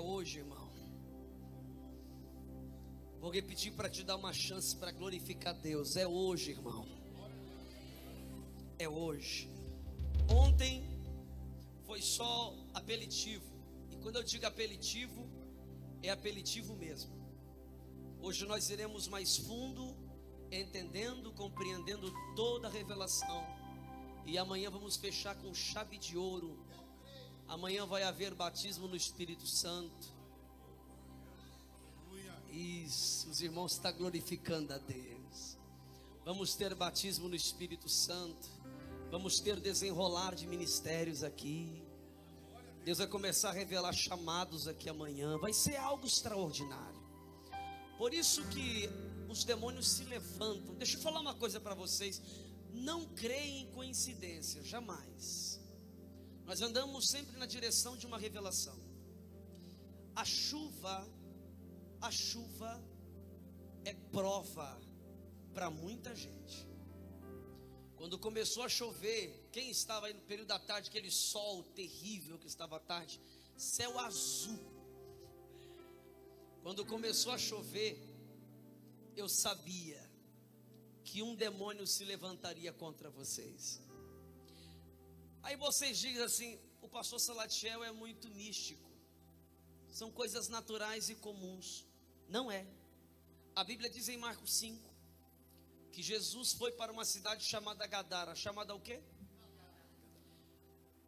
hoje, irmão. Vou repetir para te dar uma chance para glorificar Deus. É hoje, irmão. É hoje. Ontem foi só aperitivo. E quando eu digo aperitivo, é aperitivo mesmo. Hoje nós iremos mais fundo, entendendo, compreendendo toda a revelação. E amanhã vamos fechar com chave de ouro. Amanhã vai haver batismo no Espírito Santo. Isso, os irmãos estão glorificando a Deus. Vamos ter batismo no Espírito Santo. Vamos ter desenrolar de ministérios aqui. Deus vai começar a revelar chamados aqui amanhã. Vai ser algo extraordinário. Por isso que os demônios se levantam. Deixa eu falar uma coisa para vocês. Não creem em coincidência, jamais. Nós andamos sempre na direção de uma revelação. A chuva é prova para muita gente. Quando começou a chover, quem estava aí no período da tarde, aquele sol terrível que estava à tarde, céu azul. Quando começou a chover, eu sabia que um demônio se levantaria contra vocês. Aí vocês dizem assim: o pastor Salatiel é muito místico, são coisas naturais e comuns. Não é. A Bíblia diz em Marcos 5 que Jesus foi para uma cidade chamada Gadara. Chamada o quê?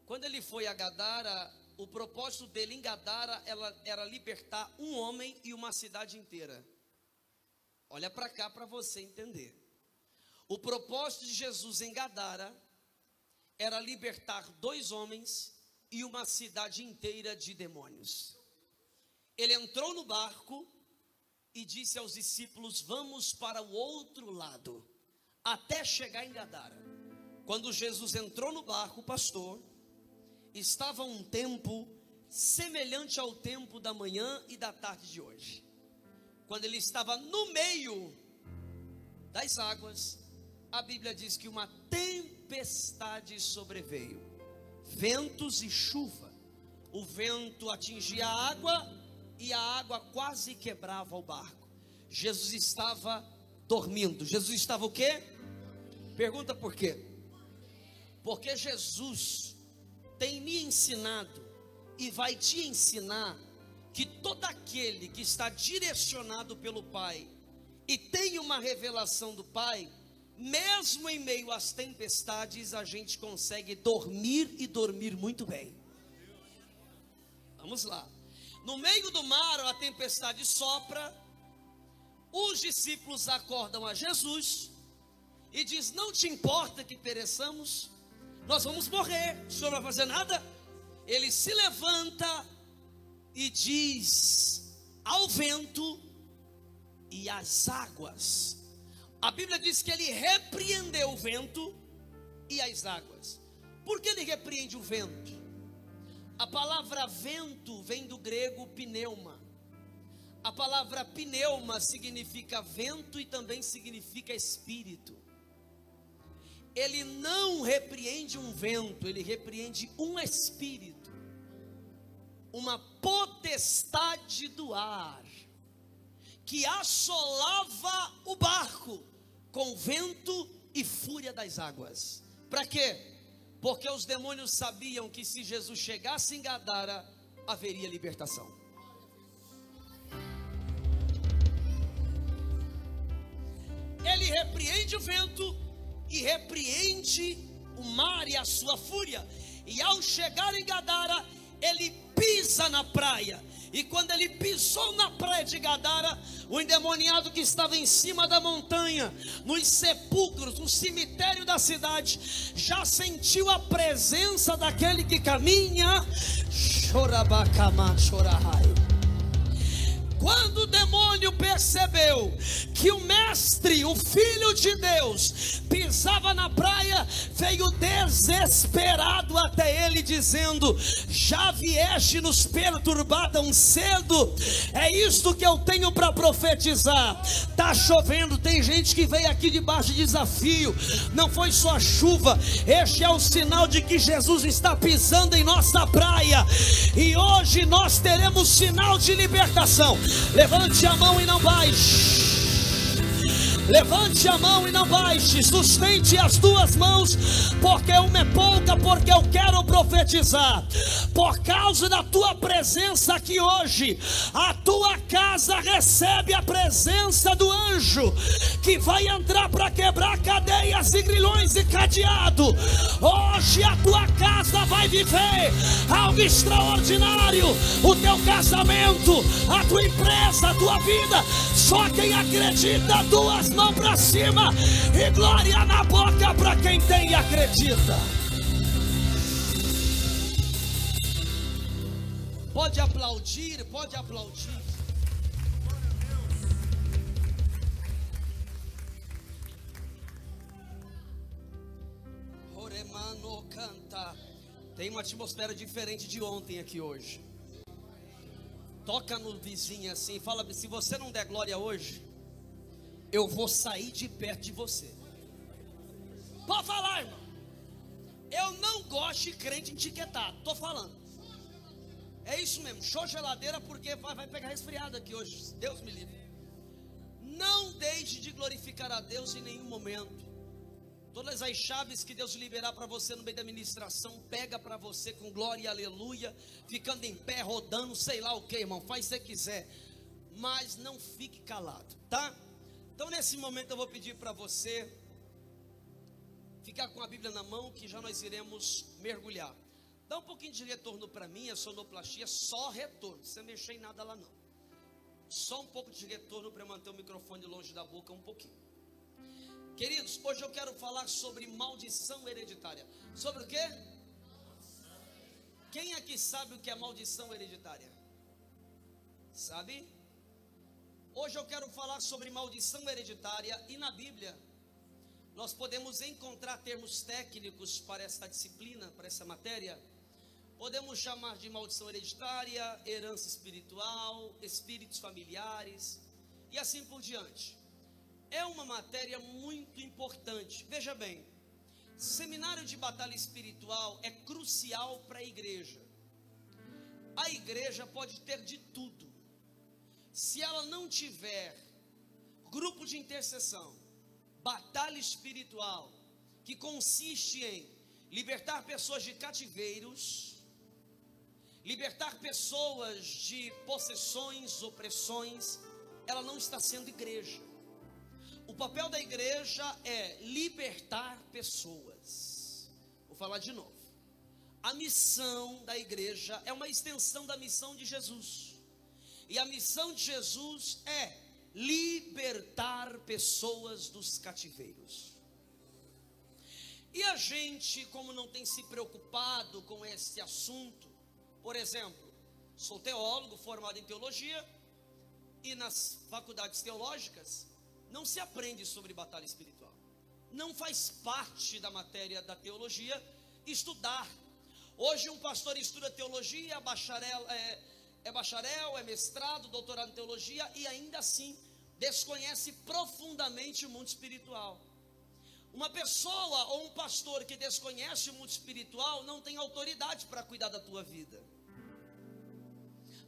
Quando ele foi a Gadara, o propósito dele em Gadara era libertar um homem e uma cidade inteira. Olha para cá para você entender. O propósito de Jesus em Gadara era libertar 2 homens e uma cidade inteira de demônios. Ele entrou no barco e disse aos discípulos: vamos para o outro lado, até chegar em Gadara. Quando Jesus entrou no barco, pastor, estava um tempo semelhante ao tempo da manhã e da tarde de hoje. Quando ele estava no meio das águas, a Bíblia diz que uma tempestade sobreveio, ventos e chuva. O vento atingia a água e a água quase quebrava o barco. Jesus estava dormindo. Jesus estava o quê? Pergunta por quê? Porque Jesus tem me ensinado e vai te ensinar que todo aquele que está direcionado pelo Pai e tem uma revelação do Pai, mesmo em meio às tempestades, a gente consegue dormir e dormir muito bem. Vamos lá. No meio do mar, a tempestade sopra. Os discípulos acordam a Jesus e diz: não te importa que pereçamos? Nós vamos morrer, o senhor não vai fazer nada? Ele se levanta e diz ao vento e às águas. A Bíblia diz que ele repreendeu o vento e as águas. Por que ele repreende o vento? A palavra vento vem do grego pneuma. A palavra pneuma significa vento e também significa espírito. Ele não repreende um vento, ele repreende um espírito, uma potestade do ar, que assolava o barco com vento e fúria das águas. Para quê? Porque os demônios sabiam que se Jesus chegasse em Gadara, haveria libertação. Ele repreende o vento e repreende o mar e a sua fúria. E ao chegar em Gadara, ele pisa na praia. E quando ele pisou na praia de Gadara, o endemoniado que estava em cima da montanha, nos sepulcros, no cemitério da cidade, já sentiu a presença daquele que caminha. Chorabacama, chorahai. Quando o demônio percebeu que o mestre, o filho de Deus, pisava na praia, veio desesperado até ele, dizendo: já vieste nos perturbar tão cedo? É isto que eu tenho para profetizar. Está chovendo, tem gente que veio aqui debaixo de desafio. Não foi só a chuva, este é o sinal de que Jesus está pisando em nossa praia. E hoje nós teremos sinal de libertação. Levante a mão e não baixe. Levante a mão e não baixe, sustente as duas mãos, porque uma é pouca, porque eu quero profetizar. Por causa da tua presença aqui hoje, a tua casa recebe a presença do anjo, que vai entrar para quebrar cadeias e grilhões e cadeado. Hoje a tua casa vai viver algo extraordinário. O teu casamento, a tua empresa, a tua vida, só quem acredita, duas mãos para cima e glória na boca para quem tem e acredita. Pode aplaudir, pode aplaudir. Oremano canta. Tem uma atmosfera diferente de ontem aqui hoje. Toca no vizinho assim, fala: se você não der glória hoje, eu vou sair de perto de você. Pode falar, irmão. Eu não gosto de crente etiquetado. Estou falando. É isso mesmo. Show geladeira, porque vai pegar resfriado aqui hoje. Deus me livre. Não deixe de glorificar a Deus em nenhum momento. Todas as chaves que Deus liberar para você no meio da ministração, pega para você com glória e aleluia, ficando em pé, rodando, sei lá o que, irmão. Faz o que você quiser, mas não fique calado, tá? Então nesse momento eu vou pedir para você ficar com a Bíblia na mão, que já nós iremos mergulhar. Dá um pouquinho de retorno para mim, a sonoplastia, só retorno, sem mexer em nada lá não. Só um pouco de retorno para manter o microfone longe da boca um pouquinho. Queridos, hoje eu quero falar sobre maldição hereditária. Sobre o quê? Quem aqui sabe o que é maldição hereditária? Sabe? Hoje eu quero falar sobre maldição hereditária, e na Bíblia nós podemos encontrar termos técnicos para esta disciplina, para essa matéria. Podemos chamar de maldição hereditária, herança espiritual, espíritos familiares e assim por diante. É uma matéria muito importante. Veja bem, seminário de batalha espiritual é crucial para a igreja. A igreja pode ter de tudo. Se ela não tiver grupo de intercessão, batalha espiritual, que consiste em libertar pessoas de cativeiros, libertar pessoas de possessões, opressões, ela não está sendo igreja. O papel da igreja é libertar pessoas. Vou falar de novo. A missão da igreja é uma extensão da missão de Jesus. E a missão de Jesus é libertar pessoas dos cativeiros. E a gente, como não tem se preocupado com esse assunto, por exemplo, sou teólogo formado em teologia, e nas faculdades teológicas não se aprende sobre batalha espiritual. Não faz parte da matéria da teologia estudar. Hoje um pastor estuda teologia, é bacharel, é mestrado, doutorado em teologia, e ainda assim desconhece profundamente o mundo espiritual. Uma pessoa ou um pastor que desconhece o mundo espiritual não tem autoridade para cuidar da tua vida.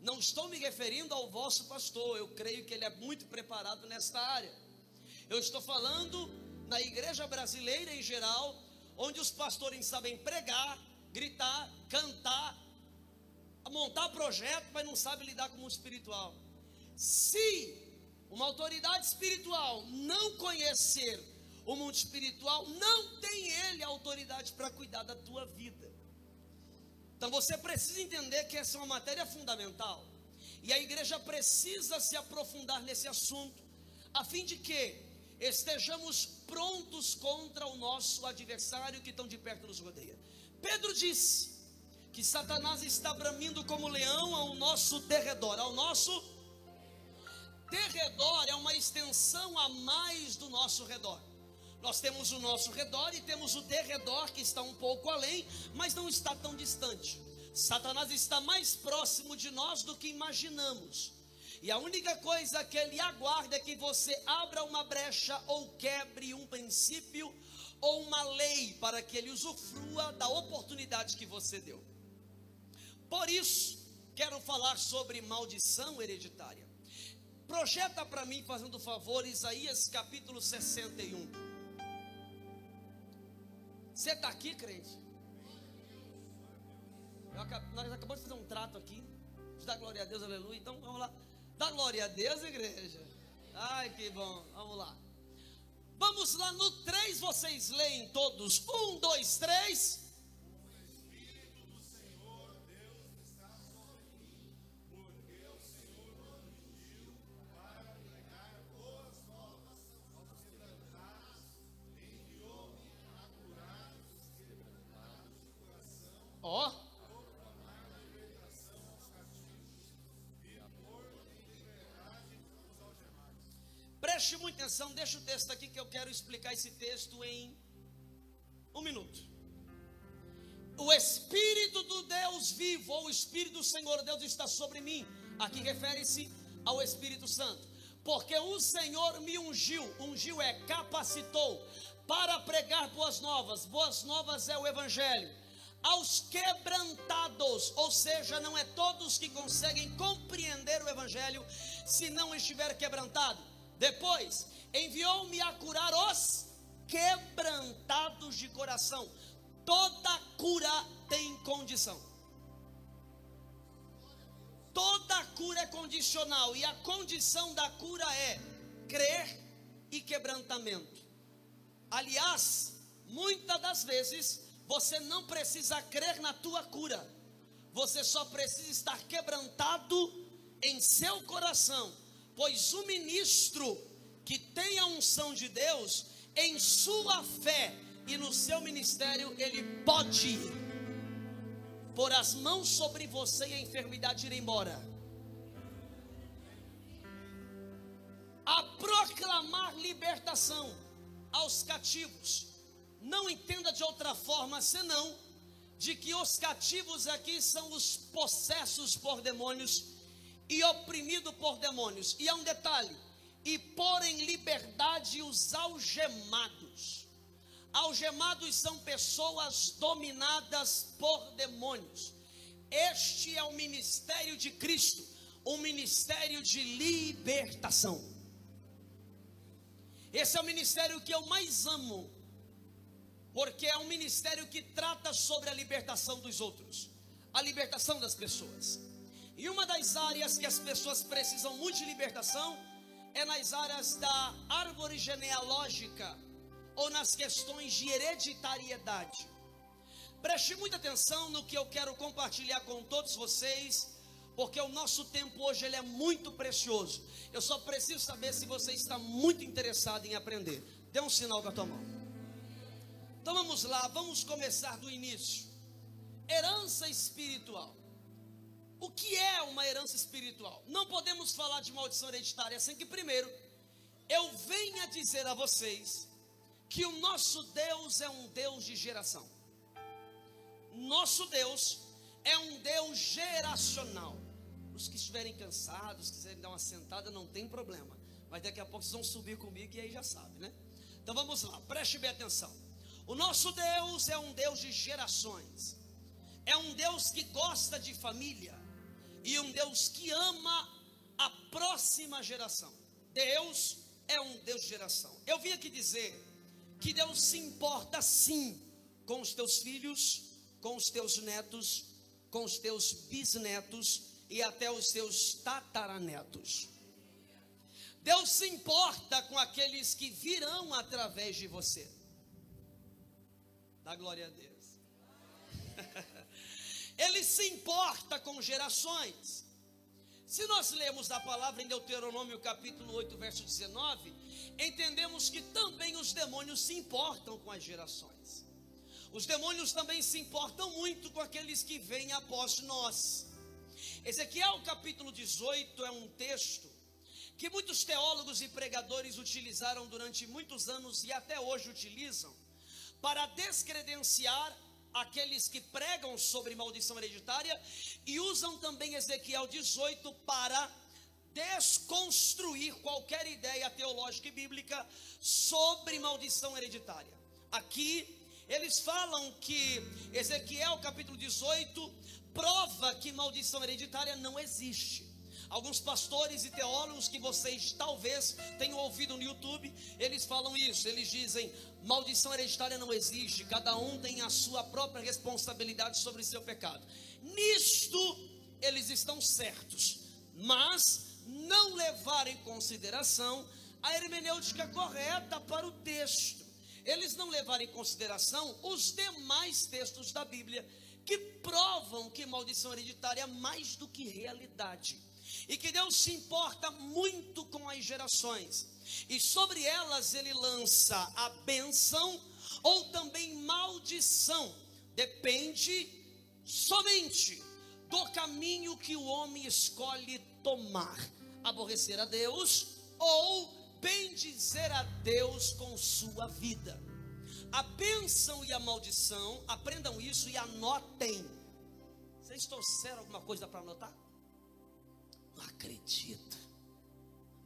Não estou me referindo ao vosso pastor, eu creio que ele é muito preparado nesta área. Eu estou falando na igreja brasileira em geral, onde os pastores sabem pregar, gritar, cantar, montar projeto, mas não sabem lidar com o mundo espiritual. Se uma autoridade espiritual não conhecer o mundo espiritual, não tem ele a autoridade para cuidar da tua vida. Então você precisa entender que essa é uma matéria fundamental, e a igreja precisa se aprofundar nesse assunto, a fim de que estejamos prontos contra o nosso adversário que tão de perto nos rodeia. Pedro disse que Satanás está bramindo como leão ao nosso derredor. Ao nosso derredor é uma extensão a mais do nosso redor. Nós temos o nosso redor e temos o derredor, que está um pouco além, mas não está tão distante. Satanás está mais próximo de nós do que imaginamos. E a única coisa que ele aguarda é que você abra uma brecha ou quebre um princípio ou uma lei, para que ele usufrua da oportunidade que você deu. Por isso, quero falar sobre maldição hereditária. Projeta para mim, fazendo favor, Isaías capítulo 61. Você está aqui, crente? Nós acabamos de fazer um trato aqui. Dá glória a Deus, aleluia. Então vamos lá. Dá glória a Deus, igreja. Ai, que bom. Vamos lá. Vamos lá no 3, vocês leem todos. 1, 2, 3. Ó. Preste muita atenção, deixa o texto aqui que eu quero explicar esse texto em 1 minuto. O Espírito do Deus vivo, ou o Espírito do Senhor Deus está sobre mim. Aqui refere-se ao Espírito Santo. Porque o Senhor me ungiu é capacitou para pregar boas novas. Boas novas é o Evangelho. Aos quebrantados, ou seja, não é todos que conseguem compreender o Evangelho se não estiver quebrantado. Depois, enviou-me a curar os quebrantados de coração. Toda cura tem condição. Toda cura é condicional, e a condição da cura é crer e quebrantamento. Aliás, muitas das vezes, você não precisa crer na tua cura. Você só precisa estar quebrantado em seu coração. Pois o ministro que tem a unção de Deus, em sua fé e no seu ministério, ele pode pôr as mãos sobre você e a enfermidade ir embora. A proclamar libertação aos cativos. Não entenda de outra forma senão de que os cativos aqui são os possessos por demônios e oprimidos por demônios. E há um detalhe: e pôr em liberdade os algemados. Algemados são pessoas dominadas por demônios. Este é o ministério de Cristo, um ministério de libertação. Esse é o ministério que eu mais amo, porque é um ministério que trata sobre a libertação dos outros, a libertação das pessoas. E uma das áreas que as pessoas precisam muito de libertação é nas áreas da árvore genealógica ou nas questões de hereditariedade. Preste muita atenção no que eu quero compartilhar com todos vocês, porque o nosso tempo hoje ele é muito precioso. Eu só preciso saber se você está muito interessado em aprender. Dê um sinal com a tua mão. Então vamos lá, vamos começar do início. Herança espiritual. O que é uma herança espiritual? Não podemos falar de maldição hereditária sem que primeiro eu venha dizer a vocês que o nosso Deus é um Deus de geração. Nosso Deus é um Deus geracional. Os que estiverem cansados, quiserem dar uma sentada, não tem problema, mas daqui a pouco vocês vão subir comigo e aí já sabe, né? Então vamos lá, preste bem atenção. O nosso Deus é um Deus de gerações. É um Deus que gosta de família e um Deus que ama a próxima geração. Deus é um Deus de geração. Eu vim aqui dizer que Deus se importa sim com os teus filhos, com os teus netos, com os teus bisnetos e até os teus tataranetos. Deus se importa com aqueles que virão através de você. Dá glória a Deus. Ele se importa com gerações. Se nós lemos a palavra em Deuteronômio capítulo 8, verso 19, entendemos que também os demônios se importam com as gerações. Os demônios também se importam muito com aqueles que vêm após nós. Ezequiel capítulo 18 é um texto que muitos teólogos e pregadores utilizaram durante muitos anos e até hoje utilizam para descredenciar aqueles que pregam sobre maldição hereditária, e usam também Ezequiel 18 para desconstruir qualquer ideia teológica e bíblica sobre maldição hereditária. Aqui Eles falam que Ezequiel capítulo 18 prova que maldição hereditária não existe. Alguns pastores e teólogos que vocês talvez tenham ouvido no YouTube, eles falam isso, eles dizem: maldição hereditária não existe, cada um tem a sua própria responsabilidade sobre seu pecado. Nisto eles estão certos, mas não levaram em consideração a hermenêutica correta para o texto. Eles não levaram em consideração os demais textos da Bíblia que provam que maldição hereditária é mais do que realidade, e que Deus se importa muito com as gerações, e sobre elas ele lança a bênção ou também maldição, depende somente do caminho que o homem escolhe tomar: aborrecer a Deus ou bendizer a Deus com sua vida. A bênção e a maldição, aprendam isso e anotem. Vocês trouxeram alguma coisa para anotar? Não acredito.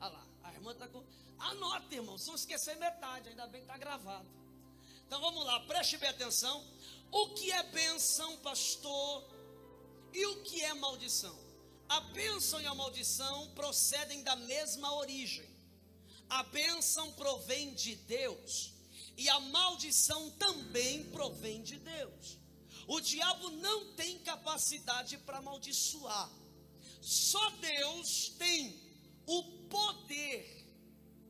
Olha lá, a irmã está com... Anota, irmão, se não esquecer metade, ainda bem que está gravado. Então vamos lá, preste bem atenção. O que é bênção, pastor? E o que é maldição? A bênção e a maldição procedem da mesma origem. A bênção provém de Deus, e a maldição também provém de Deus. O diabo não tem capacidade para amaldiçoar. Só Deus tem o poder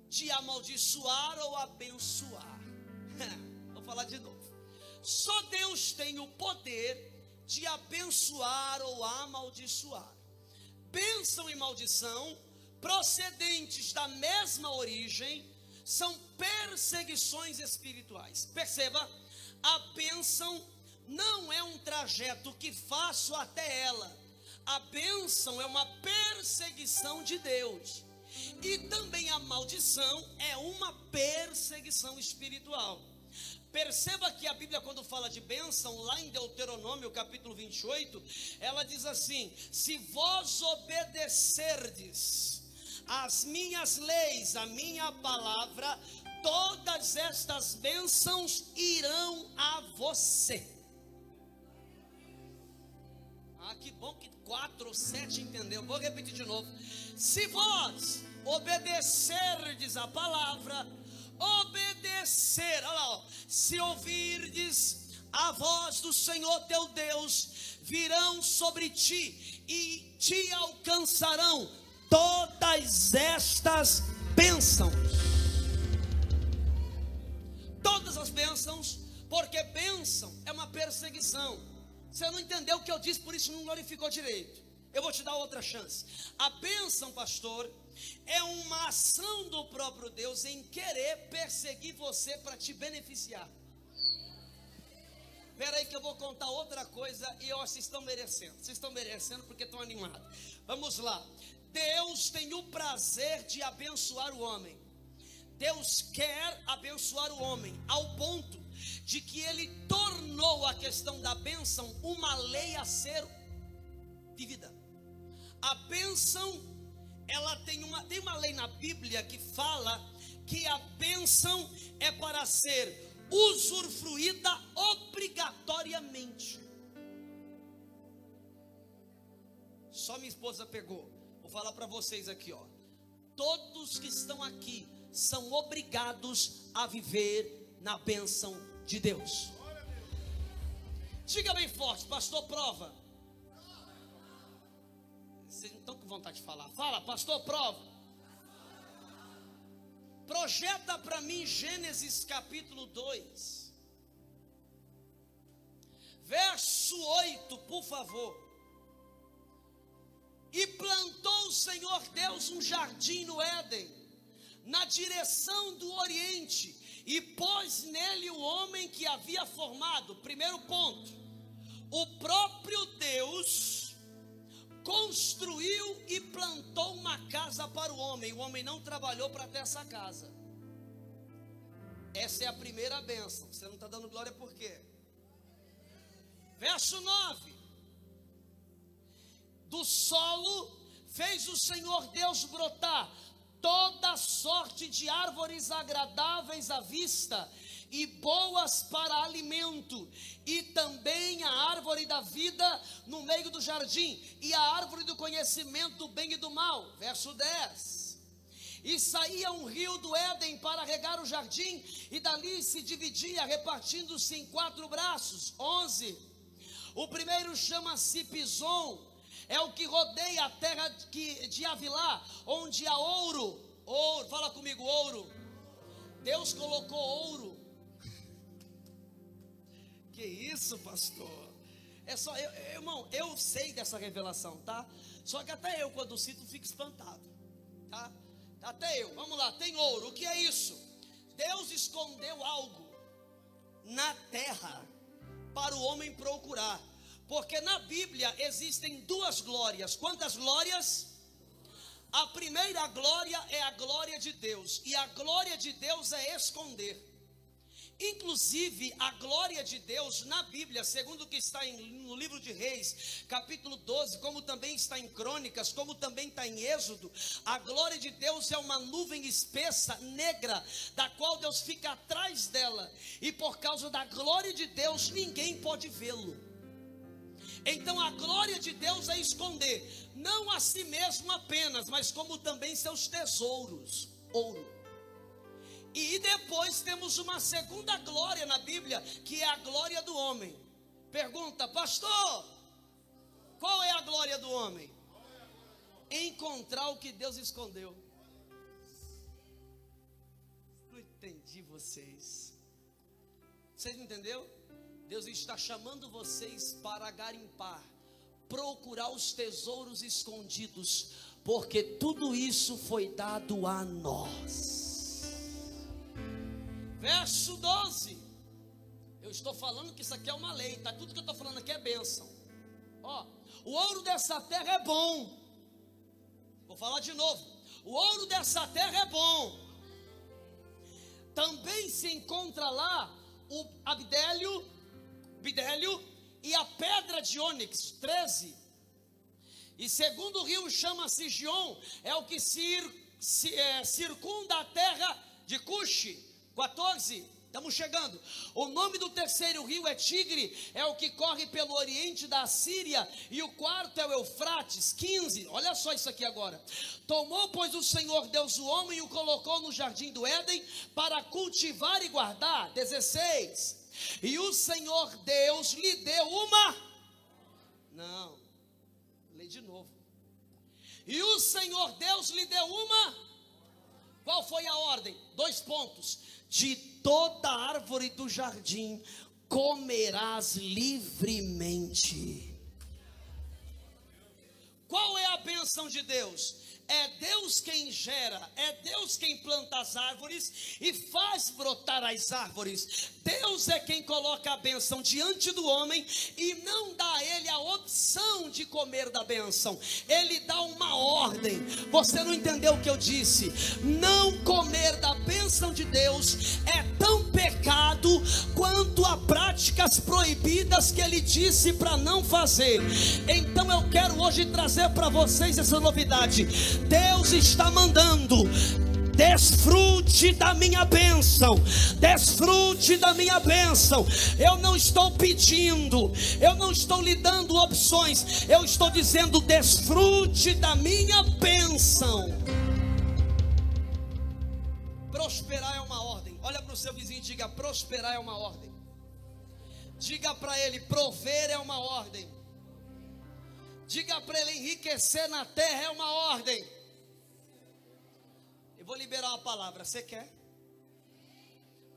de amaldiçoar ou abençoar. Vou falar de novo. Só Deus tem o poder de abençoar ou amaldiçoar. Bênção e maldição, procedentes da mesma origem, são perseguições espirituais. Perceba, a bênção não é um trajeto que faço até ela. A bênção é uma perseguição de Deus. E também a maldição é uma perseguição espiritual. Perceba que a Bíblia, quando fala de bênção, lá em Deuteronômio capítulo 28, ela diz assim: se vós obedecerdes as minhas leis, a minha palavra, todas estas bênçãos irão a você. Ah, que bom que 4 ou 7 entendeu. Vou repetir de novo. Se vós obedecerdes a palavra, obedecer, olha lá, ó, se ouvirdes a voz do Senhor teu Deus, virão sobre ti e te alcançarão todas estas bênçãos. Todas as bênçãos, porque bênção é uma perseguição. Você não entendeu o que eu disse, por isso não glorificou direito. Eu vou te dar outra chance. A bênção, pastor, é uma ação do próprio Deus em querer perseguir você para te beneficiar. Espera aí que eu vou contar outra coisa e vocês estão merecendo. Vocês estão merecendo porque estão animados. Vamos lá. Deus tem o prazer de abençoar o homem. Deus quer abençoar o homem ao ponto de que ele tornou a questão da bênção uma lei a ser vivida. A bênção, ela tem uma lei na Bíblia que fala que a bênção é para ser usufruída obrigatoriamente. Só minha esposa pegou. Vou falar para vocês aqui, ó. Todos que estão aqui são obrigados a viver na bênção de Deus. Diga bem forte, pastor, prova. Vocês não estão com vontade de falar. Fala, pastor, prova. Projeta para mim Gênesis capítulo 2, verso 8, por favor. E plantou o Senhor Deus um jardim no Éden, na direção do Oriente, e pôs nele o homem que havia formado. Primeiro ponto: o próprio Deus construiu e plantou uma casa para o homem. O homem não trabalhou para ter essa casa. Essa é a primeira bênção. Você não está dando glória por quê? Verso 9: do solo fez o Senhor Deus brotar toda sorte de árvores agradáveis à vista e boas para alimento, e também a árvore da vida no meio do jardim, e a árvore do conhecimento do bem e do mal. Verso 10. E saía um rio do Éden para regar o jardim, e dali se dividia, repartindo-se em 4 braços. 11. O primeiro chama-se Pison, é o que rodeia a terra de Havilá, onde há ouro. Ouro, fala comigo, ouro. Deus colocou ouro. Que isso, pastor? É só, irmão, eu sei dessa revelação, tá? Só que até eu, quando cito, fico espantado, tá? Até eu, vamos lá, tem ouro, o que é isso? Deus escondeu algo na terra para o homem procurar. Porque na Bíblia existem 2 glórias. Quantas glórias? A primeira glória é a glória de Deus, e a glória de Deus é esconder. Inclusive a glória de Deus na Bíblia, segundo o que está no livro de Reis, capítulo 12, como também está em Crônicas, como também está em Êxodo, a glória de Deus é uma nuvem espessa, negra, da qual Deus fica atrás dela, e por causa da glória de Deus ninguém pode vê-lo. Então a glória de Deus é esconder, não a si mesmo apenas, mas como também seus tesouros, ouro. E depois temos uma segunda glória na Bíblia, que é a glória do homem. Pergunta, pastor, qual é a glória do homem? Encontrar o que Deus escondeu. Não entendi vocês. Vocês não entenderam? Deus está chamando vocês para garimpar, procurar os tesouros escondidos, porque tudo isso foi dado a nós. Verso 12. Eu estou falando que isso aqui é uma lei, tá? Tudo que eu estou falando aqui é bênção. Ó, o ouro dessa terra é bom. Vou falar de novo. O ouro dessa terra é bom. Também se encontra lá o bidélio e a pedra de ônix. 13. E segundo o rio chama-se Gion, é o que circunda a terra de Cuxi. 14. Estamos chegando. O nome do terceiro rio é Tigre, é o que corre pelo oriente da Síria, e o quarto é o Eufrates. 15. Olha só isso aqui agora. Tomou, pois, o Senhor Deus o homem e o colocou no jardim do Éden para cultivar e guardar. 16. E o Senhor Deus lhe deu uma... Não, lê de novo. E o Senhor Deus lhe deu uma... Qual foi a ordem? 2 pontos. De toda árvore do jardim comerás livremente. Qual é a bênção de Deus? É Deus quem gera, é Deus quem planta as árvores e faz brotar as árvores. Deus é quem coloca a bênção diante do homem e não dá a ele a opção de comer da bênção. Ele dá uma ordem. Você não entendeu o que eu disse? Não comer da bênção de Deus é tão pecado quanto a práticas proibidas que ele disse para não fazer. Então eu quero hoje trazer para vocês essa novidade. Deus está mandando: desfrute da minha bênção, desfrute da minha bênção. Eu não estou pedindo, eu não estou lhe dando opções, eu estou dizendo: desfrute da minha bênção. Prosperar é uma ordem. Olha para o seu vizinho e diga: prosperar é uma ordem. Diga para ele: prover é uma ordem. Diga para ele: enriquecer na terra é uma ordem. Eu vou liberar uma palavra, você quer?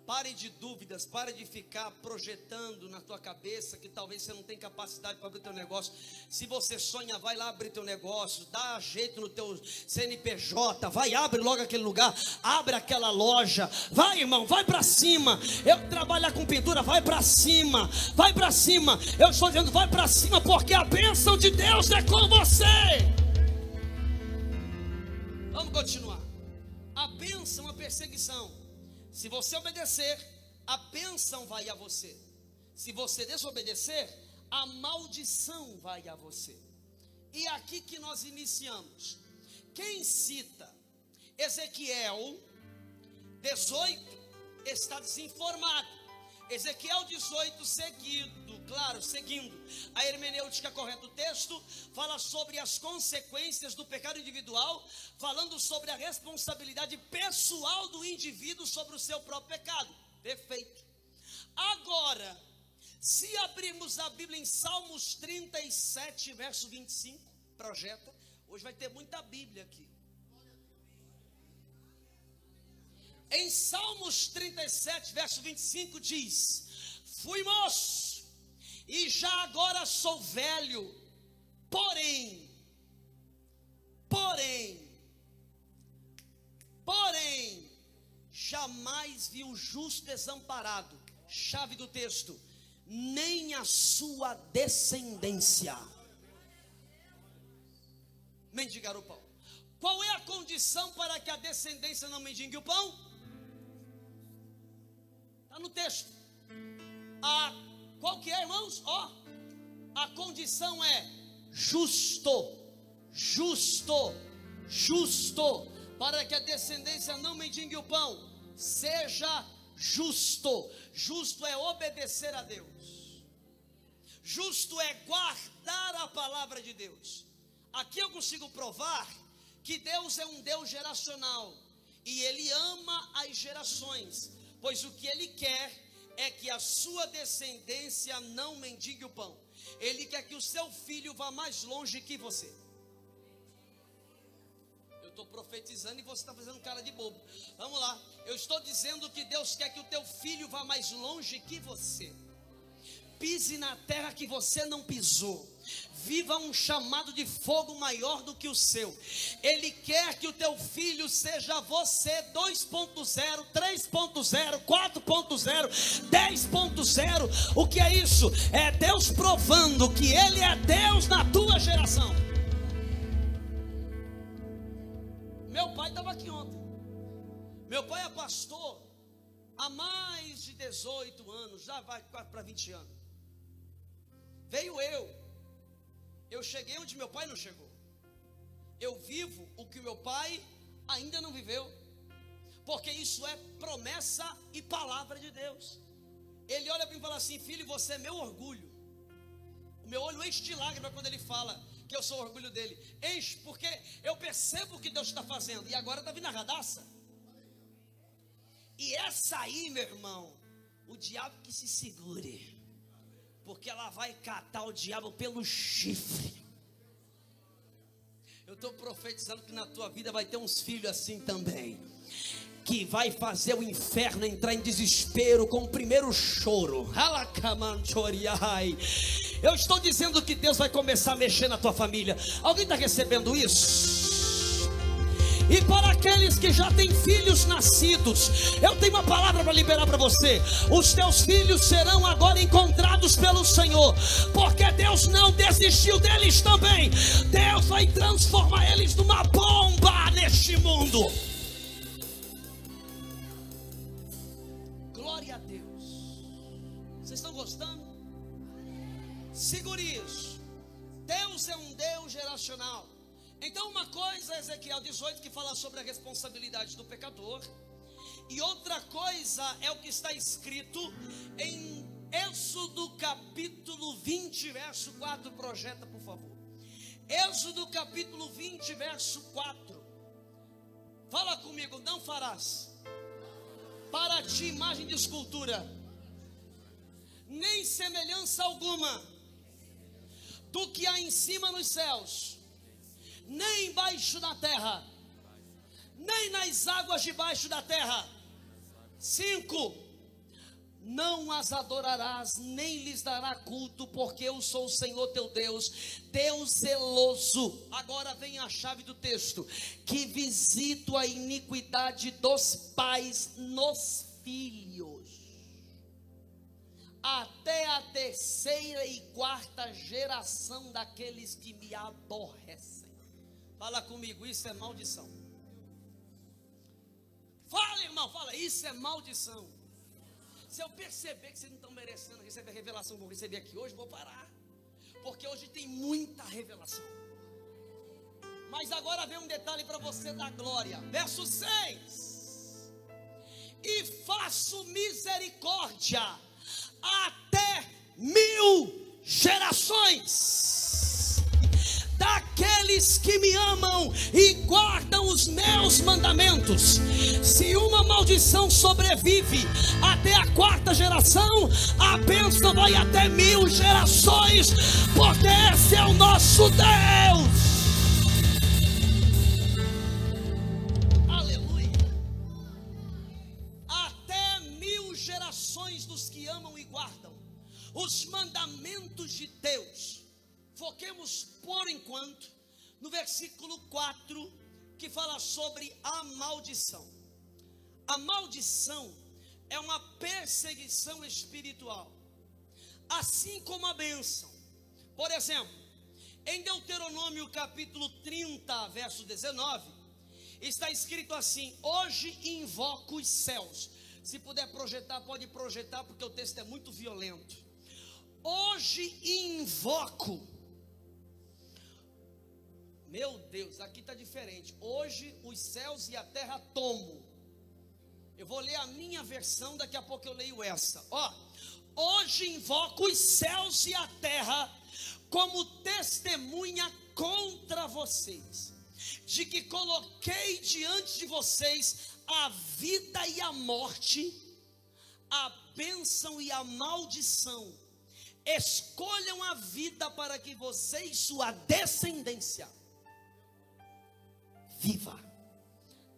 Pare de dúvidas, pare de ficar projetando na tua cabeça que talvez você não tenha capacidade para abrir teu negócio. Se você sonha, vai lá abrir teu negócio, dá jeito no teu CNPJ, vai, abre logo aquele lugar, abre aquela loja, vai, irmão, vai para cima. Eu trabalho com pintura, vai para cima, vai para cima. Eu estou dizendo, vai para cima, porque a bênção de Deus é com você. Vamos continuar. A bênção é uma perseguição. Se você obedecer, a bênção vai a você. Se você desobedecer, a maldição vai a você. E aqui que nós iniciamos. Quem cita Ezequiel 18, está desinformado. Ezequiel 18, seguindo a hermenêutica correta do texto, fala sobre as consequências do pecado individual, falando sobre a responsabilidade pessoal do indivíduo sobre o seu próprio pecado. Perfeito. Agora, se abrirmos a Bíblia em Salmos 37, verso 25, projeta, hoje vai ter muita Bíblia aqui. Em Salmos 37, verso 25 diz: fui moço e já agora sou velho, porém, jamais vi o justo desamparado, chave do texto, nem a sua descendência mendigar o pão. Qual é a condição para que a descendência não mendigue o pão? Está no texto. Qual que é, irmãos? A condição é justo, para que a descendência não mendigue o pão, seja justo. Justo é obedecer a Deus, justo é guardar a palavra de Deus. Aqui eu consigo provar que Deus é um Deus geracional, e Ele ama as gerações, pois o que Ele quer é que a sua descendência não mendigue o pão. Ele quer que o seu filho vá mais longe que você. Eu estou profetizando e você está fazendo cara de bobo. Vamos lá, eu estou dizendo que Deus quer que o teu filho vá mais longe que você. Pise na terra que você não pisou. Viva um chamado de fogo maior do que o seu. Ele quer que o teu filho seja você 2.0, 3.0, 4.0, 10.0. O que é isso? É Deus provando que Ele é Deus na tua geração. Meu pai estava aqui ontem. Meu pai é pastor há mais de 18 anos, já vai quase para 20 anos. Veio eu cheguei onde meu pai não chegou. Eu vivo o que meu pai ainda não viveu, porque isso é promessa e palavra de Deus. Ele olha para mim e fala assim: filho, você é meu orgulho. O meu olho enche de lágrimas quando ele fala que eu sou o orgulho dele. Enche, porque eu percebo o que Deus está fazendo. E agora está vindo a radaça. E essa aí, meu irmão, o diabo que se segure, porque ela vai catar o diabo pelo chifre. Eu estou profetizando que na tua vida vai ter uns filhos assim também, que vai fazer o inferno entrar em desespero com o primeiro choro. Eu estou dizendo que Deus vai começar a mexer na tua família. Alguém está recebendo isso? E para aqueles que já têm filhos nascidos, eu tenho uma palavra para liberar para você. Os teus filhos serão agora encontrados pelo Senhor, porque Deus não desistiu deles também. Deus vai transformar eles numa bomba neste mundo. Glória a Deus. Vocês estão gostando? Segure isso. Deus é um Deus geracional. Então uma coisa é Ezequiel 18, que fala sobre a responsabilidade do pecador, e outra coisa é o que está escrito em Êxodo capítulo 20, verso 4, projeta por favor. Êxodo capítulo 20, verso 4. Fala comigo: não farás para ti imagem de escultura, nem semelhança alguma do que há em cima nos céus, nem embaixo da terra, nem nas águas debaixo da terra. 5. Não as adorarás, nem lhes dará culto, porque eu sou o Senhor teu Deus, Deus zeloso. Agora vem a chave do texto: que visito a iniquidade dos pais nos filhos, até a terceira e quarta geração daqueles que me aborrecem. Fala comigo: isso é maldição. Fala, irmão, fala: isso é maldição. Se eu perceber que vocês não estão merecendo receber a revelação que eu vou receber aqui hoje, vou parar, porque hoje tem muita revelação. Mas agora vem um detalhe para você da glória. Verso 6: e faço misericórdia até 1000 gerações daqueles que me amam e guardam os meus mandamentos. Se uma maldição sobrevive até a 4ª geração, a bênção vai até 1000 gerações, porque esse é o nosso Deus. Aleluia. Até 1000 gerações dos que amam e guardam os mandamentos de Deus. Foquemos por enquanto no versículo 4, que fala sobre a maldição. A maldição é uma perseguição espiritual, assim como a bênção. Por exemplo, em Deuteronômio capítulo 30, verso 19, está escrito assim: hoje invoco os céus. Se puder projetar, pode projetar, porque o texto é muito violento. Hoje invoco. Meu Deus, aqui está diferente. Hoje os céus e a terra tomo. Eu vou ler a minha versão, daqui a pouco eu leio essa. Hoje invoco os céus e a terra como testemunha contra vocês, de que coloquei diante de vocês a vida e a morte, a bênção e a maldição. Escolham a vida para que vocês e sua descendência viva.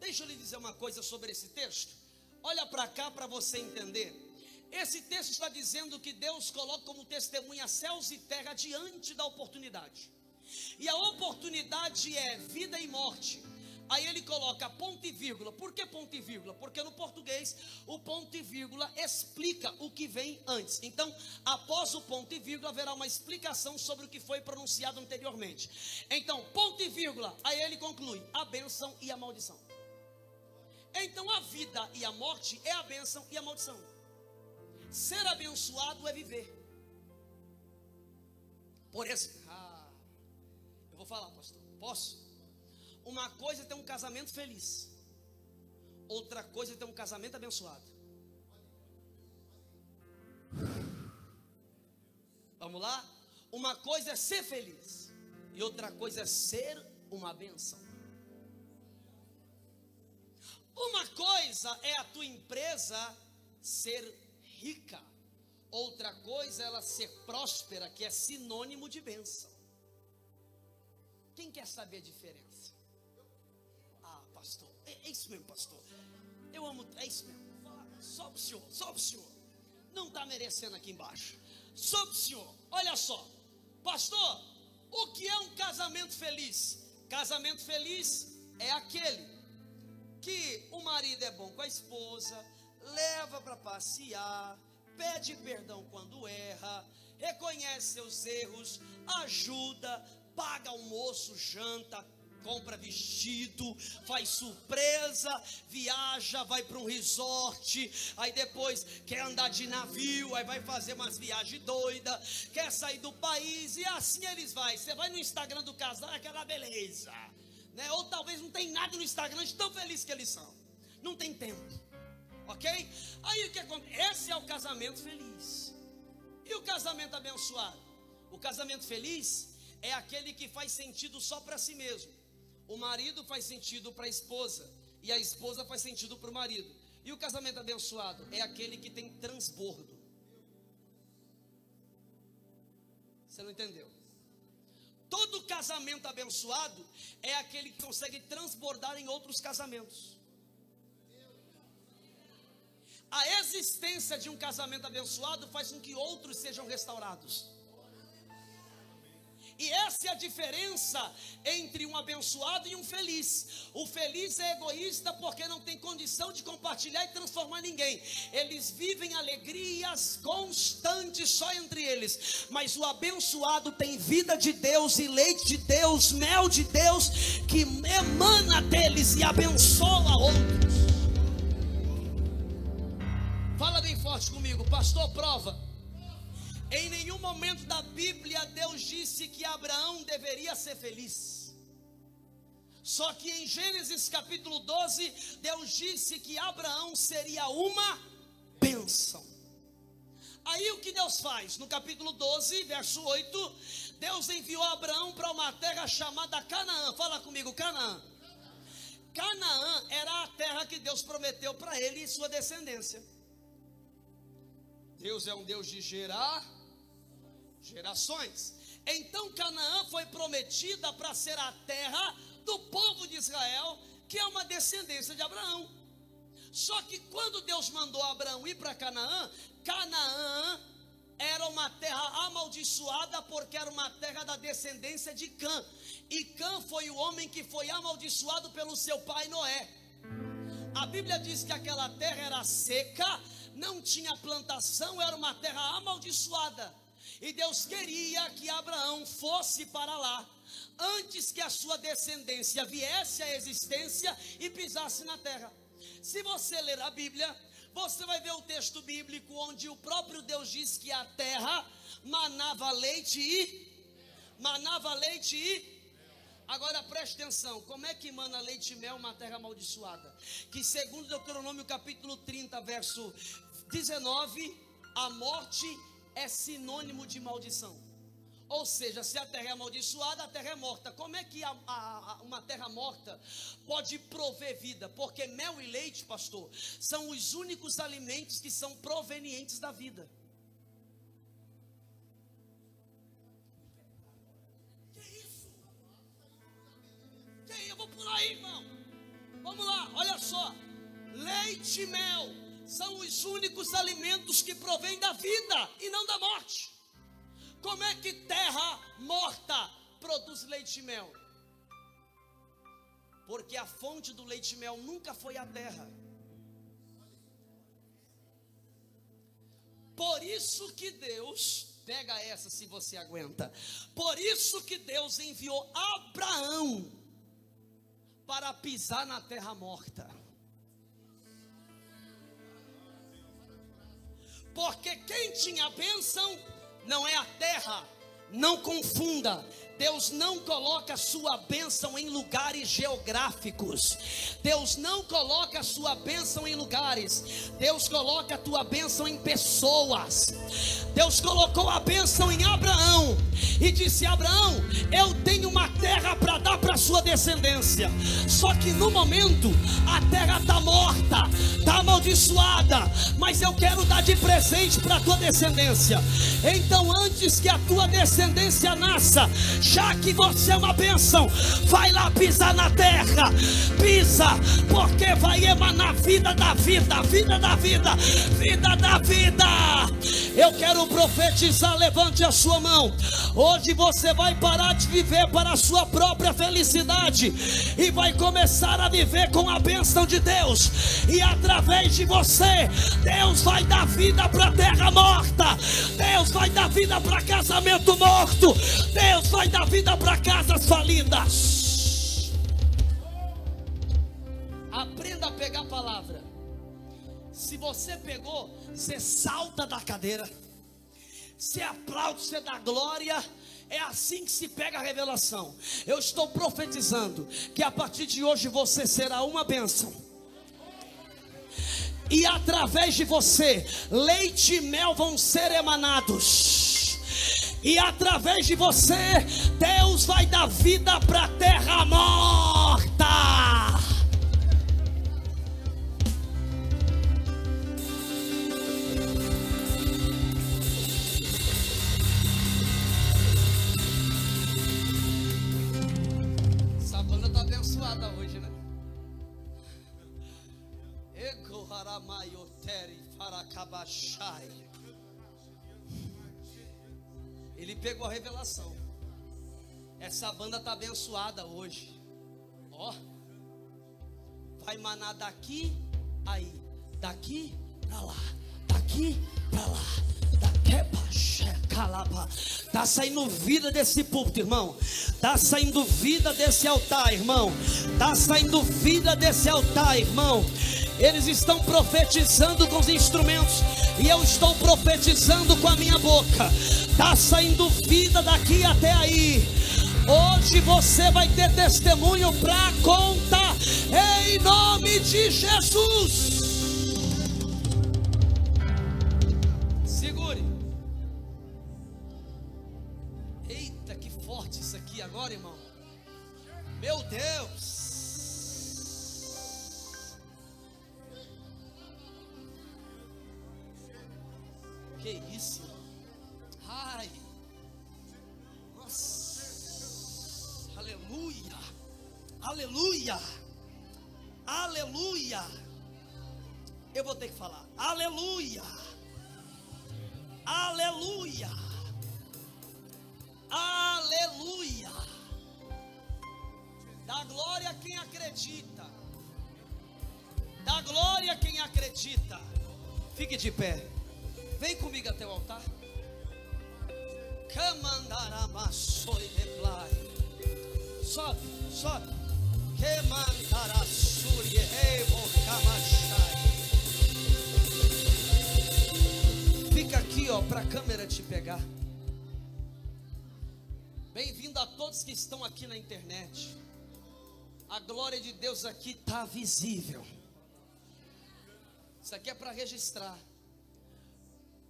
Deixa eu lhe dizer uma coisa sobre esse texto. Olha para cá para você entender. Esse texto está dizendo que Deus coloca como testemunha céus e terra diante da oportunidade. E a oportunidade é vida e morte. Aí ele coloca ponto e vírgula. Por que ponto e vírgula? Porque no português o ponto e vírgula explica o que vem antes. Então, após o ponto e vírgula haverá uma explicação sobre o que foi pronunciado anteriormente. Então, ponto e vírgula, aí ele conclui: a bênção e a maldição. Então a vida e a morte é a bênção e a maldição. Ser abençoado é viver. Por isso, eu vou falar, pastor, posso? Uma coisa é ter um casamento feliz, outra coisa é ter um casamento abençoado. Vamos lá? Uma coisa é ser feliz e outra coisa é ser uma bênção. Uma coisa é a tua empresa ser rica, outra coisa é ela ser próspera, que é sinônimo de bênção. Quem quer saber a diferença? Pastor, é isso mesmo, pastor. Eu amo, é isso mesmo. Só o senhor. Não está merecendo aqui embaixo. Só o senhor. Olha só, pastor, o que é um casamento feliz? Casamento feliz é aquele que o marido é bom com a esposa, leva para passear, pede perdão quando erra, reconhece seus erros, ajuda, paga almoço, janta, compra vestido, faz surpresa, viaja, vai para um resort, aí depois quer andar de navio, aí vai fazer umas viagens doidas, quer sair do país, e assim eles vão. Você vai no Instagram do casal, é aquela beleza, né? Ou talvez não tem nada no Instagram de tão feliz que eles são, não tem tempo, ok? Aí o que acontece? Esse é o casamento feliz. E o casamento abençoado? O casamento feliz é aquele que faz sentido só para si mesmo. O marido faz sentido para a esposa e a esposa faz sentido para o marido. E o casamento abençoado é aquele que tem transbordo. Você não entendeu? Todo casamento abençoado é aquele que consegue transbordar em outros casamentos. A existência de um casamento abençoado faz com que outros sejam restaurados. E essa é a diferença entre um abençoado e um feliz. O feliz é egoísta porque não tem condição de compartilhar e transformar ninguém. Eles vivem alegrias constantes só entre eles. Mas o abençoado tem vida de Deus e leite de Deus, mel de Deus, que emana deles e abençoa outros. Fala bem forte comigo, pastor, prova. Em nenhum momento da Bíblia Deus disse que Abraão deveria ser feliz. Só que em Gênesis capítulo 12, Deus disse que Abraão seria uma bênção. Aí o que Deus faz? No capítulo 12, verso 8, Deus enviou Abraão para uma terra chamada Canaã. Fala comigo, Canaã. Canaã era a terra que Deus prometeu para ele e sua descendência. Deus é um Deus de gerações. Então Canaã foi prometida para ser a terra do povo de Israel, que é uma descendência de Abraão. Só que quando Deus mandou Abraão ir para Canaã, Canaã era uma terra amaldiçoada, porque era uma terra da descendência de Cã. E Cã foi o homem que foi amaldiçoado pelo seu pai Noé. A Bíblia diz que aquela terra era seca, não tinha plantação, era uma terra amaldiçoada. E Deus queria que Abraão fosse para lá, antes que a sua descendência viesse à existência e pisasse na terra. Se você ler a Bíblia, você vai ver o texto bíblico onde o próprio Deus diz que a terra manava leite e agora preste atenção, como é que mana leite e mel uma terra amaldiçoada? Que segundo Deuteronômio capítulo 30, verso 19, a morte é sinônimo de maldição. Ou seja, se a terra é amaldiçoada, a terra é morta. Como é que uma terra morta pode prover vida? Porque mel e leite, pastor, são os únicos alimentos que são provenientes da vida. Que isso? Eu vou pular aí, irmão. Vamos lá, olha só. Leite e mel são os únicos alimentos que provêm da vida e não da morte. Como é que terra morta produz leite e mel? Porque a fonte do leite e mel nunca foi a terra. Por isso que Deus, pega essa se você aguenta. Por isso que Deus enviou Abraão para pisar na terra morta. Porque quem tinha bênção não é a terra. Não confunda. Deus não coloca a sua bênção em lugares geográficos. Deus não coloca a sua bênção em lugares. Deus coloca a tua bênção em pessoas. Deus colocou a bênção em Abraão e disse: Abraão, eu tenho uma terra para dar para a sua descendência. Só que no momento a terra está morta, está amaldiçoada, mas eu quero dar de presente para a tua descendência. Então antes que a tua descendência nasça, já que você é uma bênção, vai lá pisar na terra. Pisa, porque vai emanar vida da vida, vida da vida, vida da vida. Eu quero profetizar, levante a sua mão. Hoje você vai parar de viver para a sua própria felicidade e vai começar a viver com a bênção de Deus. E através de você, Deus vai dar vida para a terra morta. Deus vai dar vida para casamento morto. Deus vai dar vida para casas falidas. Aprenda a pegar a palavra. Se você pegou, você salta da cadeira, você aplaude, você dá glória. É assim que se pega a revelação. Eu estou profetizando que a partir de hoje você será uma bênção. E através de você, leite e mel vão ser emanados. E através de você, Deus vai dar vida para a terra morta. Essa banda está abençoada hoje, né? Ele pegou a revelação. Essa banda está abençoada hoje. Ó, vai manar daqui aí, daqui para lá, daqui para lá, Está saindo vida desse púlpito, irmão. Está saindo vida desse altar, irmão. Está saindo vida desse altar, irmão. Eles estão profetizando com os instrumentos e eu estou profetizando com a minha boca. Está saindo vida daqui até aí. Hoje você vai ter testemunho para contar, em nome de Jesus. Segure. Eita, que forte isso aqui agora, irmão. Meu Deus. Que isso? Ai. Nossa. Aleluia. Aleluia. Aleluia. Eu vou ter que falar. Aleluia. Aleluia. Aleluia. Dá glória a quem acredita. Dá glória a quem acredita. Fique de pé. Vem comigo até o altar. Sobe, sobe. Fica aqui, ó, para a câmera te pegar. Bem-vindo a todos que estão aqui na internet. A glória de Deus aqui está visível. Isso aqui é para registrar.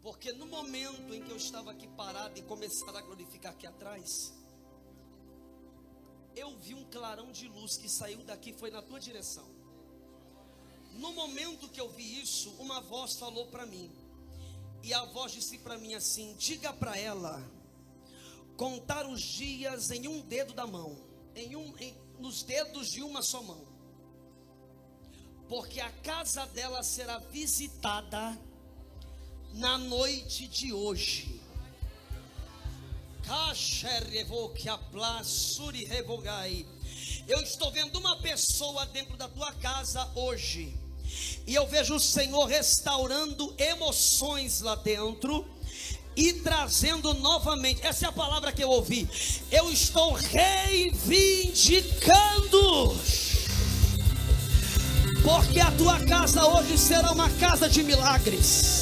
Porque no momento em que eu estava aqui parado e começar a glorificar aqui atrás, eu vi um clarão de luz que saiu daqui, foi na tua direção. No momento que eu vi isso, uma voz falou para mim. E a voz disse para mim assim: diga para ela contar os dias em um dedo da mão, nos dedos de uma só mão, porque a casa dela será visitada na noite de hoje. Eu estou vendo uma pessoa dentro da tua casa hoje, e eu vejo o Senhor restaurando emoções lá dentro e trazendo novamente. Essa é a palavra que eu ouvi. Eu estou reivindicando, porque a tua casa hoje será uma casa de milagres.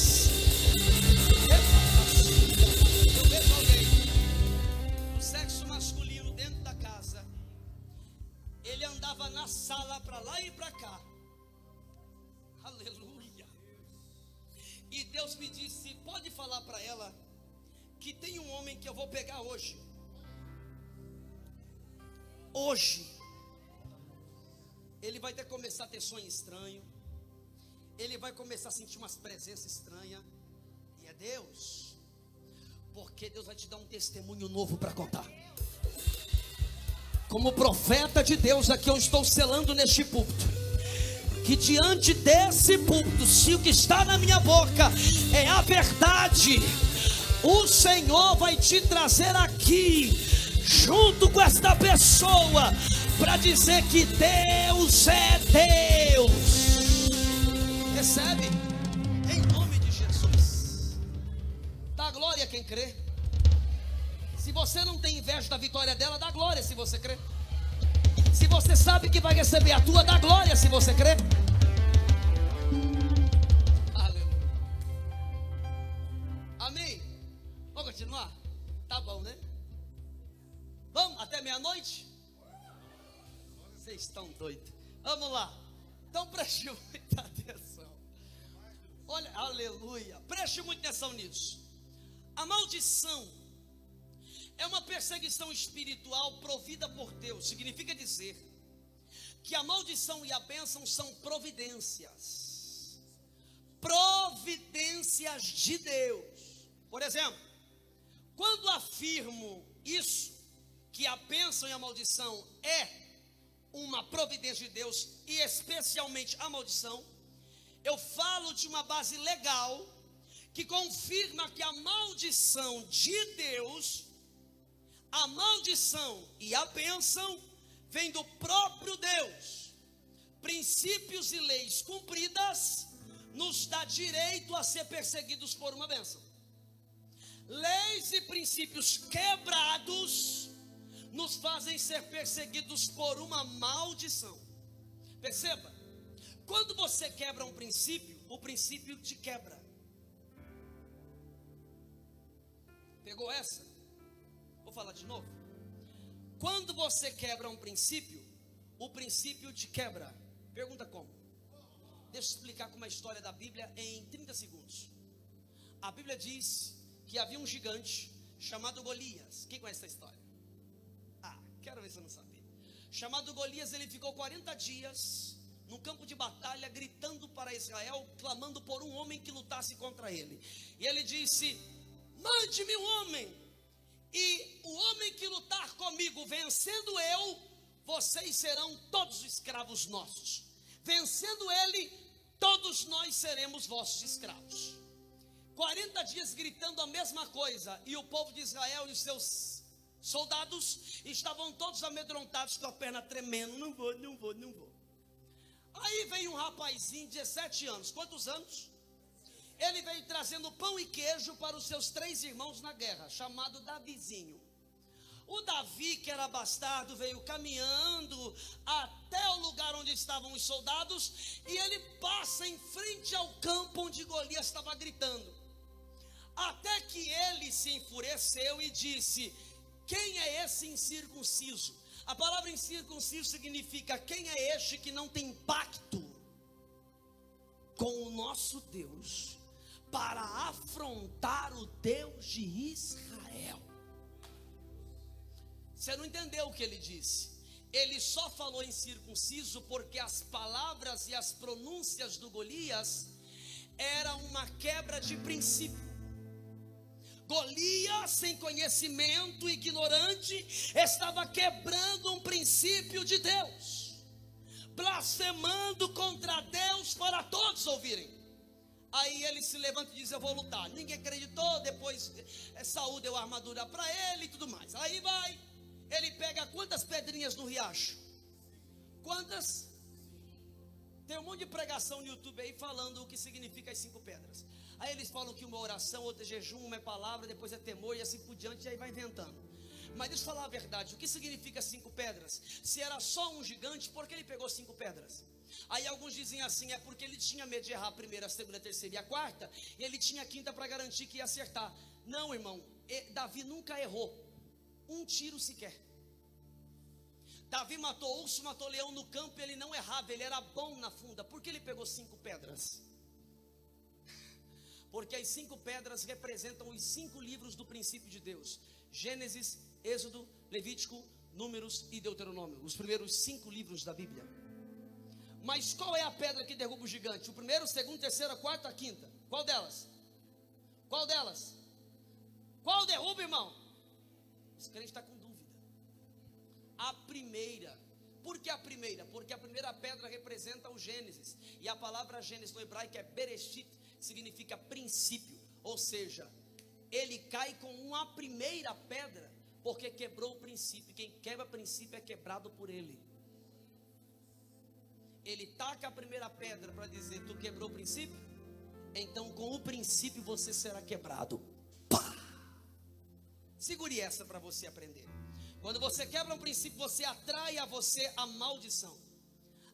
Eu vejo alguém do sexo masculino dentro da casa. Ele andava na sala para lá e para cá. Aleluia. E Deus me disse: pode falar para ela que tem um homem que eu vou pegar hoje. Hoje ele vai começar a ter sonho estranho. Ele vai começar a sentir umas presenças estranhas. E é Deus. Porque Deus vai te dar um testemunho novo para contar. Como profeta de Deus, aqui eu estou selando neste púlpito, que diante desse púlpito, se o que está na minha boca é a verdade, o Senhor vai te trazer aqui, junto com esta pessoa, para dizer que Deus é Deus. Recebe, em nome de Jesus. Dá glória a quem crê. Se você não tem inveja da vitória dela, dá glória se você crê. Se você sabe que vai receber a tua, dá glória se você crê. Aleluia. Amém. Vamos continuar? Tá bom, né? Vamos até meia-noite? Vocês estão doidos. Vamos lá. Então preste muita atenção. Olha, aleluia. Preste muita atenção nisso. A maldição é uma perseguição espiritual provida por Deus. Significa dizer que a maldição e a bênção são providências. Providências de Deus. Por exemplo, quando afirmo isso, que a bênção e a maldição é uma providência de Deus, e especialmente a maldição, eu falo de uma base legal que confirma que a maldição de Deus, a maldição e a bênção vem do próprio Deus. Princípios e leis cumpridas nos dá direito a ser perseguidos por uma bênção. Leis e princípios quebrados nos fazem ser perseguidos por uma maldição. Perceba, quando você quebra um princípio, o princípio te quebra. Pegou essa? Vou falar de novo. Quando você quebra um princípio, o princípio te quebra. Pergunta como? Deixa eu explicar como é a história da Bíblia em 30 segundos. A Bíblia diz que havia um gigante chamado Golias. Quem conhece essa história? Quero ver se você não sabia. Chamado Golias, ele ficou 40 dias no campo de batalha, gritando para Israel, clamando por um homem que lutasse contra ele. E ele disse: mande-me um homem, e o homem que lutar comigo, vencendo eu, vocês serão todos escravos nossos. Vencendo ele, todos nós seremos vossos escravos. 40 dias gritando a mesma coisa, e o povo de Israel e os seus soldados estavam todos amedrontados, com a perna tremendo. Não vou. Aí veio um rapazinho de 17 anos. Quantos anos? Ele veio trazendo pão e queijo para os seus 3 irmãos na guerra, chamado Davizinho. O Davi, que era bastardo, veio caminhando até o lugar onde estavam os soldados, e ele passa em frente ao campo onde Golias estava gritando. Até que ele se enfureceu e disse: quem é esse incircunciso? A palavra incircunciso significa: quem é este que não tem pacto com o nosso Deus para afrontar o Deus de Israel? Você não entendeu o que ele disse. Ele só falou incircunciso porque as palavras e as pronúncias do Golias eram uma quebra de princípio. Golias, sem conhecimento, ignorante, estava quebrando um princípio de Deus, blasfemando contra Deus para todos ouvirem. Aí ele se levanta e diz: eu vou lutar. Ninguém acreditou. Depois Saul deu a armadura para ele e tudo mais. Aí vai, ele pega quantas pedrinhas no riacho? Quantas? Tem um monte de pregação no YouTube aí falando o que significa as 5 pedras. Aí eles falam que uma oração, outra é jejum, uma é palavra, depois é temor e assim por diante, e aí vai inventando. Mas deixa eu falar a verdade, o que significa 5 pedras? Se era só um gigante, por que ele pegou 5 pedras? Aí alguns dizem assim: é porque ele tinha medo de errar a primeira, a segunda, a terceira e a quarta, e ele tinha a quinta para garantir que ia acertar. Não, irmão, Davi nunca errou um tiro sequer. Davi matou urso, matou leão no campo, e ele não errava, ele era bom na funda. Por que ele pegou 5 pedras? Porque as 5 pedras representam os 5 livros do princípio de Deus: Gênesis, Êxodo, Levítico, Números e Deuteronômio. Os primeiros 5 livros da Bíblia. Mas qual é a pedra que derruba o gigante? O primeiro, o segundo, terceiro, a quarta, a quinta? Qual delas? Qual delas? Qual derruba, irmão? Esse crente está com dúvida. A primeira. Por que a primeira? Porque a primeira pedra representa o Gênesis. E a palavra Gênesis no hebraico é Bereshit, significa princípio. Ou seja, ele cai com uma primeira pedra porque quebrou o princípio. Quem quebra princípio é quebrado por ele. Ele taca a primeira pedra para dizer: tu quebrou o princípio? Então com o princípio você será quebrado. Pá! Segure essa para você aprender. Quando você quebra um princípio, você atrai a você a maldição.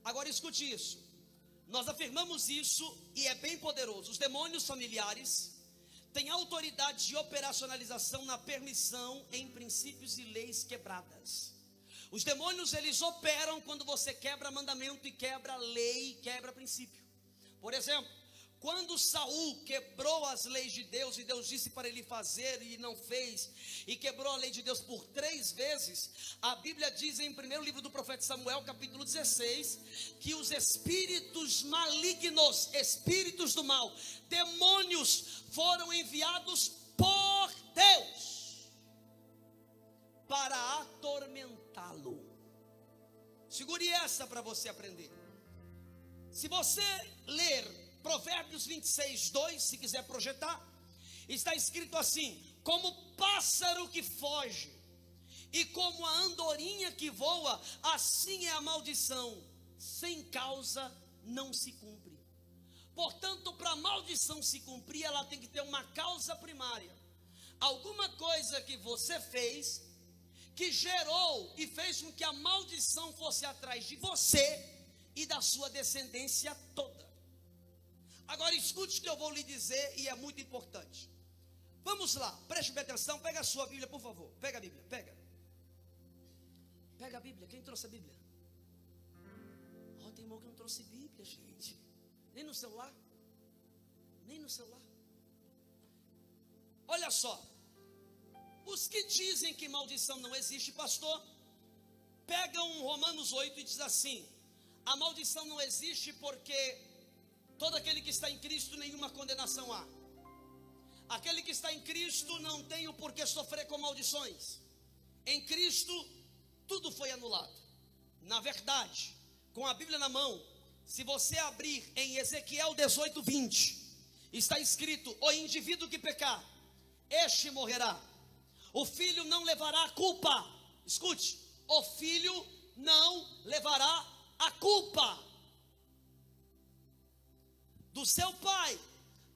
Agora escute isso. Nós afirmamos isso e é bem poderoso. Os demônios familiares têm autoridade de operacionalização na permissão em princípios e leis quebradas. Os demônios, eles operam quando você quebra mandamento e quebra lei, quebra princípio. Por exemplo, quando Saul quebrou as leis de Deus e Deus disse para ele fazer e não fez, e quebrou a lei de Deus por 3 vezes, a Bíblia diz em primeiro livro do profeta Samuel, capítulo 16, que os espíritos malignos, espíritos do mal, demônios, foram enviados por Deus para atormentá-lo. Segure essa para você aprender. Se você ler Provérbios 26, 2, se quiser projetar, está escrito assim: como pássaro que foge e como a andorinha que voa, assim é a maldição, sem causa não se cumpre. Portanto, para a maldição se cumprir, ela tem que ter uma causa primária. Alguma coisa que você fez, que gerou e fez com que a maldição fosse atrás de você e da sua descendência toda. Agora escute o que eu vou lhe dizer e é muito importante. Vamos lá, preste bem atenção, pega a sua Bíblia, por favor. Pega a Bíblia, pega. Pega a Bíblia. Quem trouxe a Bíblia? Oh, tem irmão que não trouxe Bíblia, gente. Nem no celular. Nem no celular. Olha só. Os que dizem que maldição não existe, pastor, pegam Romanos 8 e diz assim: a maldição não existe porque todo aquele que está em Cristo, nenhuma condenação há. Aquele que está em Cristo não tem o porquê sofrer com maldições. Em Cristo tudo foi anulado. Na verdade, com a Bíblia na mão, se você abrir em Ezequiel 18:20, está escrito: o indivíduo que pecar, este morrerá. O filho não levará a culpa. Escute, o filho não levará a culpa do seu pai,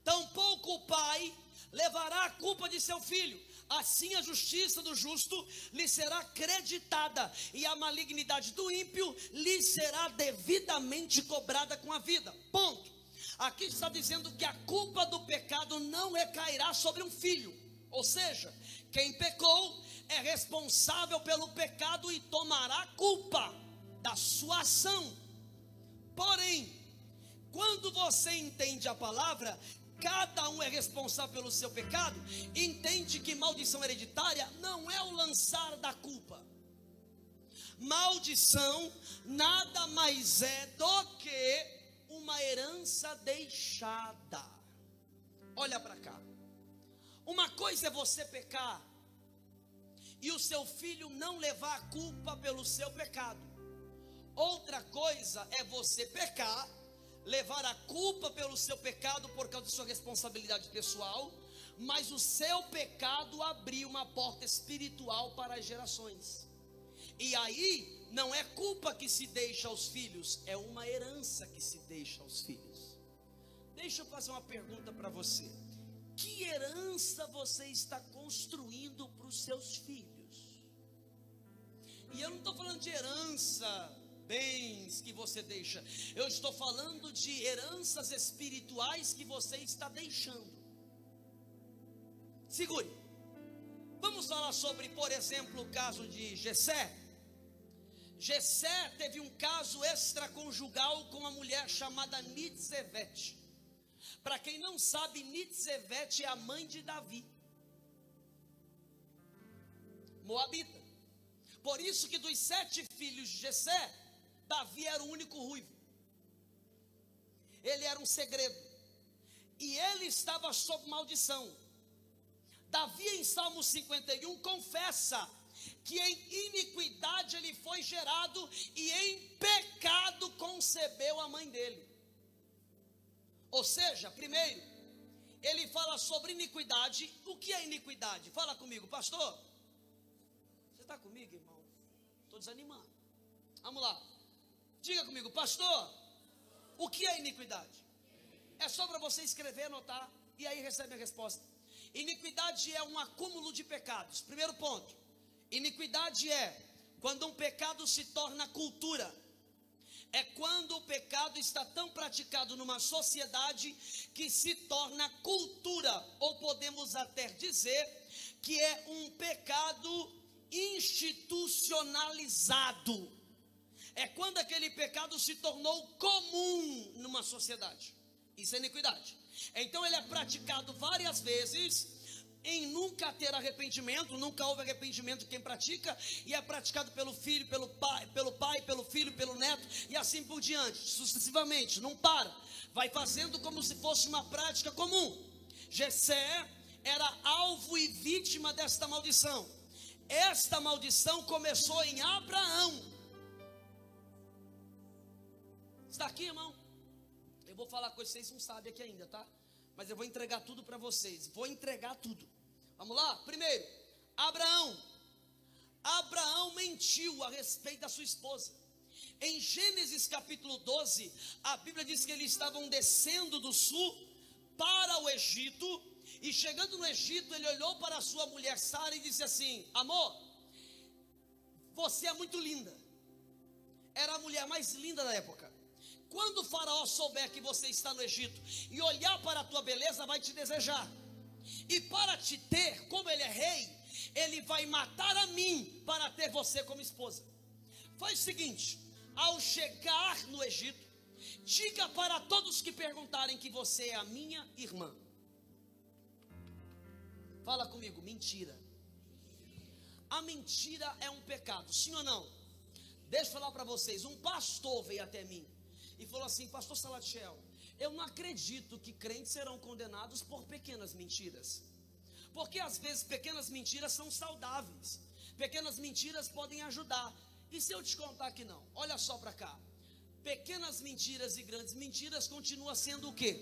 tampouco o pai levará a culpa de seu filho. Assim a justiça do justo lhe será creditada, e a malignidade do ímpio lhe será devidamente cobrada com a vida. Ponto. Aqui está dizendo que a culpa do pecado não recairá sobre um filho. Ou seja, quem pecou é responsável pelo pecado e tomará a culpa da sua ação. Porém, quando você entende a palavra, cada um é responsável pelo seu pecado, entende que maldição hereditária não é o lançar da culpa. Maldição nada mais é do que uma herança deixada. Olha para cá. Uma coisa é você pecar e o seu filho não levar a culpa pelo seu pecado. Outra coisa é você pecar, levar a culpa pelo seu pecado por causa de sua responsabilidade pessoal, mas o seu pecado abriu uma porta espiritual para as gerações. E aí não é culpa que se deixa aos filhos, é uma herança que se deixa aos filhos. Deixa eu fazer uma pergunta para você. Que herança você está construindo para os seus filhos? E eu não estou falando de herança, bens que você deixa. Eu estou falando de heranças espirituais que você está deixando. Segure. Vamos falar sobre, por exemplo, o caso de Jessé. Jessé teve um caso extraconjugal com uma mulher chamada Nitzevete. Para quem não sabe, Nitzevete é a mãe de Davi, moabita. Por isso que dos 7 filhos de Jessé, Davi era o único ruivo. Ele era um segredo. E ele estava sob maldição. Davi em Salmo 51 confessa que em iniquidade ele foi gerado e em pecado concebeu a mãe dele. Ou seja, primeiro, ele fala sobre iniquidade. O que é iniquidade? Fala comigo, pastor. Você está comigo, irmão? Estou desanimado. Vamos lá. Diga comigo, pastor. O que é iniquidade? É só para você escrever, anotar, e aí recebe a resposta. Iniquidade é um acúmulo de pecados. Primeiro ponto. Iniquidade é quando um pecado se torna cultura. É quando o pecado está tão praticado numa sociedade que se torna cultura, ou podemos até dizer que é um pecado institucionalizado. É quando aquele pecado se tornou comum numa sociedade. Isso é iniquidade. Então ele é praticado várias vezes em nunca ter arrependimento, nunca houve arrependimento de quem pratica, e é praticado pelo filho, pelo pai, pelo filho, pelo neto, e assim por diante, sucessivamente, não para, vai fazendo como se fosse uma prática comum. Jessé era alvo e vítima desta maldição. Esta maldição começou em Abraão. Está aqui, irmão? Eu vou falar coisas que vocês não sabem aqui ainda, tá? Mas eu vou entregar tudo para vocês. Vou entregar tudo. Vamos lá? Primeiro, Abraão. Abraão mentiu a respeito da sua esposa. Em Gênesis capítulo 12, a Bíblia diz que eles estavam descendo do sul para o Egito. E chegando no Egito, ele olhou para a sua mulher Sara e disse assim: amor, você é muito linda. Era a mulher mais linda da época. Quando o faraó souber que você está no Egito e olhar para a tua beleza, vai te desejar. E para te ter, como ele é rei, ele vai matar a mim para ter você como esposa. Faz o seguinte: ao chegar no Egito, diga para todos que perguntarem que você é a minha irmã. Fala comigo, mentira. A mentira é um pecado, sim ou não? Deixa eu falar para vocês, um pastor veio até mim e falou assim: pastor Salatiel, eu não acredito que crentes serão condenados por pequenas mentiras, porque às vezes pequenas mentiras são saudáveis, pequenas mentiras podem ajudar. E se eu te contar que não? Olha só para cá, pequenas mentiras e grandes mentiras continua sendo o quê?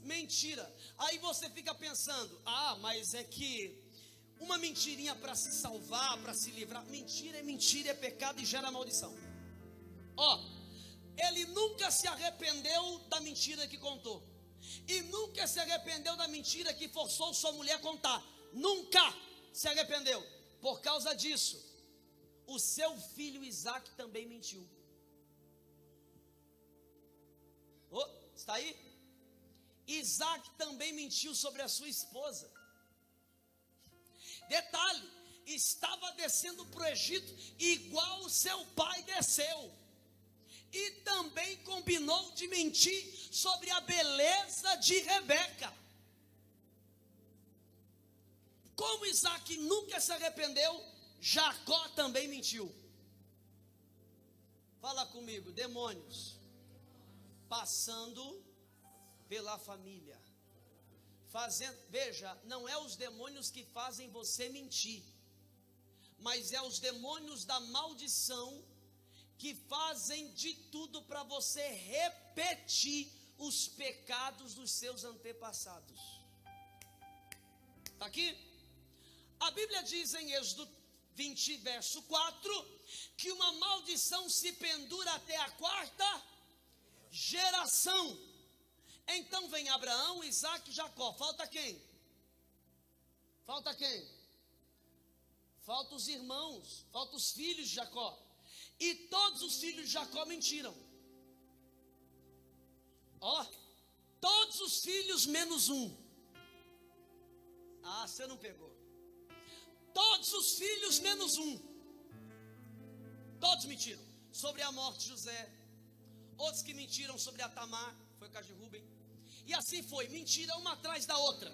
Mentira. Aí você fica pensando: ah, mas é que uma mentirinha para se salvar, para se livrar. Mentira, é pecado e gera maldição. Ó, ele nunca se arrependeu da mentira que contou, e nunca se arrependeu da mentira que forçou sua mulher a contar. Nunca se arrependeu. Por causa disso, o seu filho Isaac também mentiu. Oh, está aí? Isaac também mentiu sobre a sua esposa. Detalhe, estava descendo para o Egito igual o seu pai desceu. E também combinou de mentir sobre a beleza de Rebeca. Como Isaac nunca se arrependeu, Jacó também mentiu. Fala comigo, demônios passando pela família. Veja, não é os demônios que fazem você mentir, mas é os demônios da maldição que fazem de tudo para você repetir os pecados dos seus antepassados. Está aqui? A Bíblia diz em Êxodo 20, verso 4, que uma maldição se pendura até a 4ª geração. Então vem Abraão, Isaac e Jacó. Falta quem? Falta quem? Falta os irmãos, falta os filhos de Jacó. E todos os filhos de Jacó mentiram. Ó, todos os filhos menos um. Ah, você não pegou. Todos os filhos menos um. Todos mentiram sobre a morte de José. Outros que mentiram sobre a Tamar, foi o caso de Rubem. E assim foi, mentira uma atrás da outra,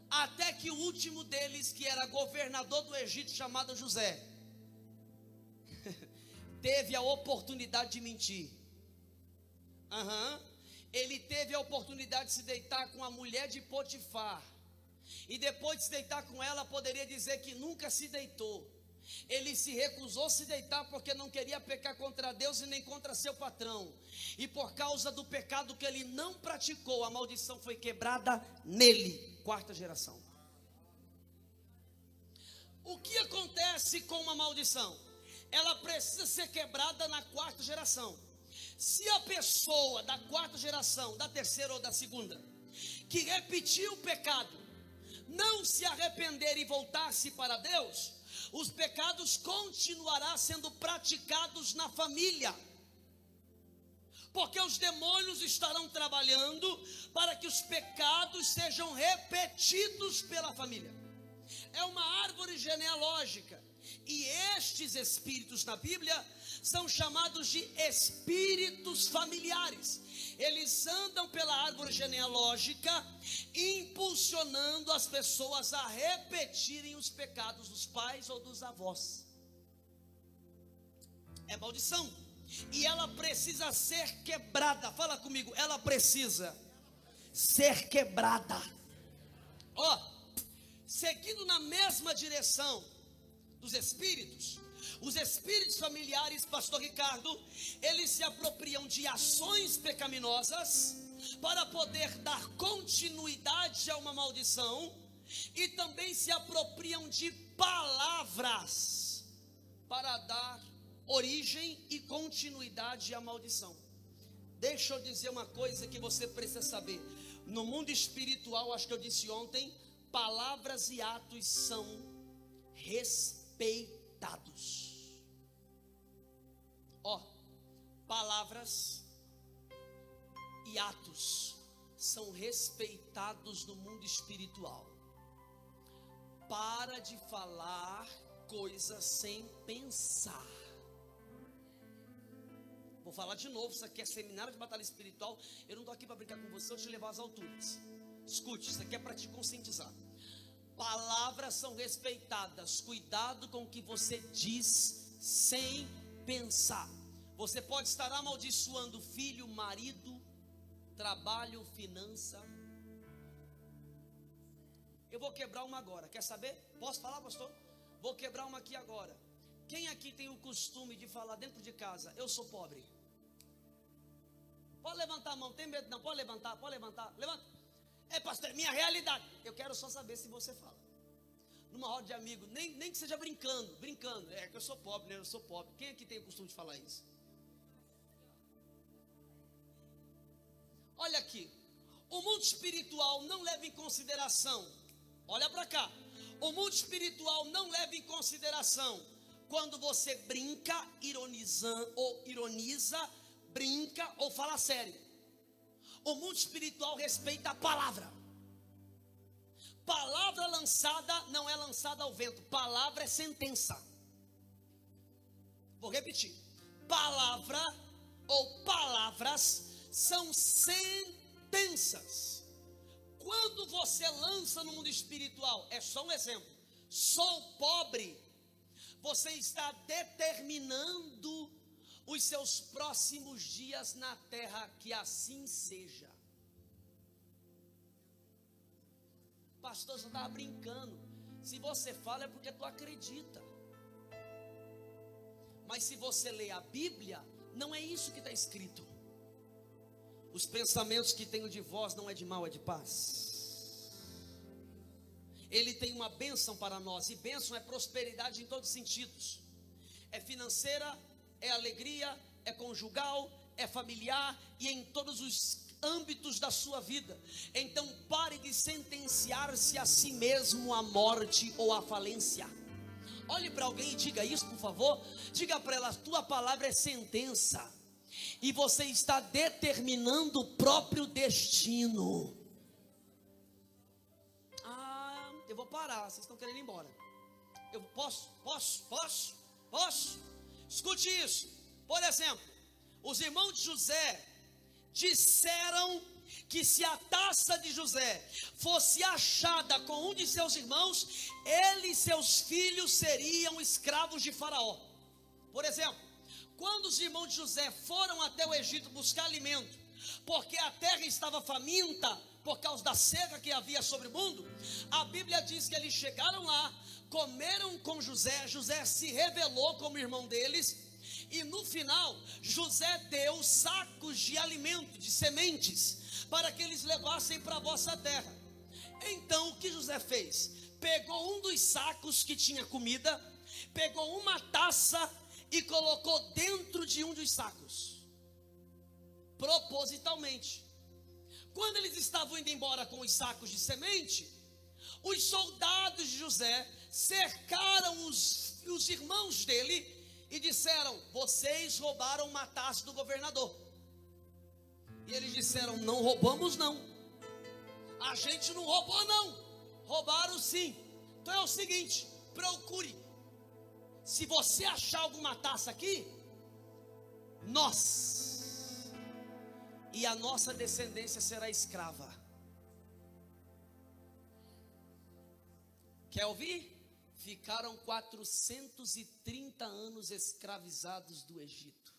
até que o último deles, que era governador do Egito, chamado José, teve a oportunidade de mentir. Ele teve a oportunidade de se deitar com a mulher de Potifar, e depois de se deitar com ela, poderia dizer que nunca se deitou. Ele se recusou a se deitar porque não queria pecar contra Deus e nem contra seu patrão. E por causa do pecado que ele não praticou, a maldição foi quebrada nele. 4ª geração. O que acontece com uma maldição? Ela precisa ser quebrada na 4ª geração. Se a pessoa da 4ª geração, da 3ª ou da 2ª, que repetiu o pecado, não se arrepender e voltar-se para Deus, os pecados continuarão sendo praticados na família, porque os demônios estarão trabalhando para que os pecados sejam repetidos pela família. É uma árvore genealógica, e estes espíritos na Bíblia são chamados de espíritos familiares. Eles andam pela árvore genealógica, impulsionando as pessoas a repetirem os pecados dos pais ou dos avós. É maldição, e ela precisa ser quebrada. Fala comigo, ela precisa ser quebrada. Ó, seguindo na mesma direção dos espíritos, os espíritos familiares, pastor Ricardo, eles se apropriam de ações pecaminosas para poder dar continuidade a uma maldição, e também se apropriam de palavras para dar origem e continuidade à maldição. Deixa eu dizer uma coisa que você precisa saber. No mundo espiritual, acho que eu disse ontem, palavras e atos são respeitados. Ó, palavras e atos são respeitados no mundo espiritual. Para de falar coisas sem pensar. Vou falar de novo, isso aqui é seminário de batalha espiritual. Eu não estou aqui para brincar com você ou te levar às alturas. Escute, isso aqui é para te conscientizar. Palavras são respeitadas. Cuidado com o que você diz sem pensar. Você pode estar amaldiçoando filho, marido, trabalho, finança. Eu vou quebrar uma agora. Quer saber? Posso falar, pastor? Vou quebrar uma aqui agora. Quem aqui tem o costume de falar dentro de casa: eu sou pobre? Pode levantar a mão, tem medo não? Pode levantar, levanta. É, pastor, é minha realidade. Eu quero só saber se você fala. Numa roda de amigos, nem que seja brincando. É que eu sou pobre, né? Eu sou pobre. Quem aqui tem o costume de falar isso? Olha aqui. O mundo espiritual não leva em consideração. Olha para cá. O mundo espiritual não leva em consideração quando você brinca, ironiza, brinca ou fala sério. O mundo espiritual respeita a palavra. Palavra lançada não é lançada ao vento. Palavra é sentença. Vou repetir. Palavra ou palavras são sentenças. Quando você lança no mundo espiritual, é só um exemplo: sou pobre. Você está determinando os seus próximos dias na terra, que assim seja. Pastor, você estava brincando. Se você fala é porque tu acredita. Mas se você lê a Bíblia, não é isso que está escrito. Os pensamentos que tenho de vós não é de mal, é de paz. Ele tem uma bênção para nós. E bênção é prosperidade em todos os sentidos. É financeira, é alegria, é conjugal, é familiar e em todos os âmbitos da sua vida. Então pare de sentenciar-se a si mesmo à morte ou à falência. Olhe para alguém e diga isso, por favor. Diga para ela: tua palavra é sentença e você está determinando o próprio destino. Eu vou parar, vocês estão querendo ir embora. Eu posso? Escute isso. Por exemplo, os irmãos de José disseram que se a taça de José fosse achada com um de seus irmãos, ele e seus filhos seriam escravos de Faraó. Por exemplo, quando os irmãos de José foram até o Egito buscar alimento, porque a terra estava faminta por causa da seca que havia sobre o mundo, a Bíblia diz que eles chegaram lá, comeram com José, José se revelou como irmão deles, e no final, José deu sacos de alimento, de sementes, para que eles levassem para a vossa terra. Então, o que José fez? Pegou um dos sacos que tinha comida, pegou uma taça e colocou dentro de um dos sacos, propositalmente. Quando eles estavam indo embora com os sacos de semente, os soldados de José cercaram os irmãos dele e disseram: vocês roubaram uma taça do governador. E eles disseram: não roubamos não, a gente não roubou não, roubaram sim. Então é o seguinte, procure, se você achar alguma taça aqui, nós e a nossa descendência será escrava. Quer ouvir? Ficaram 430 anos escravizados do Egito.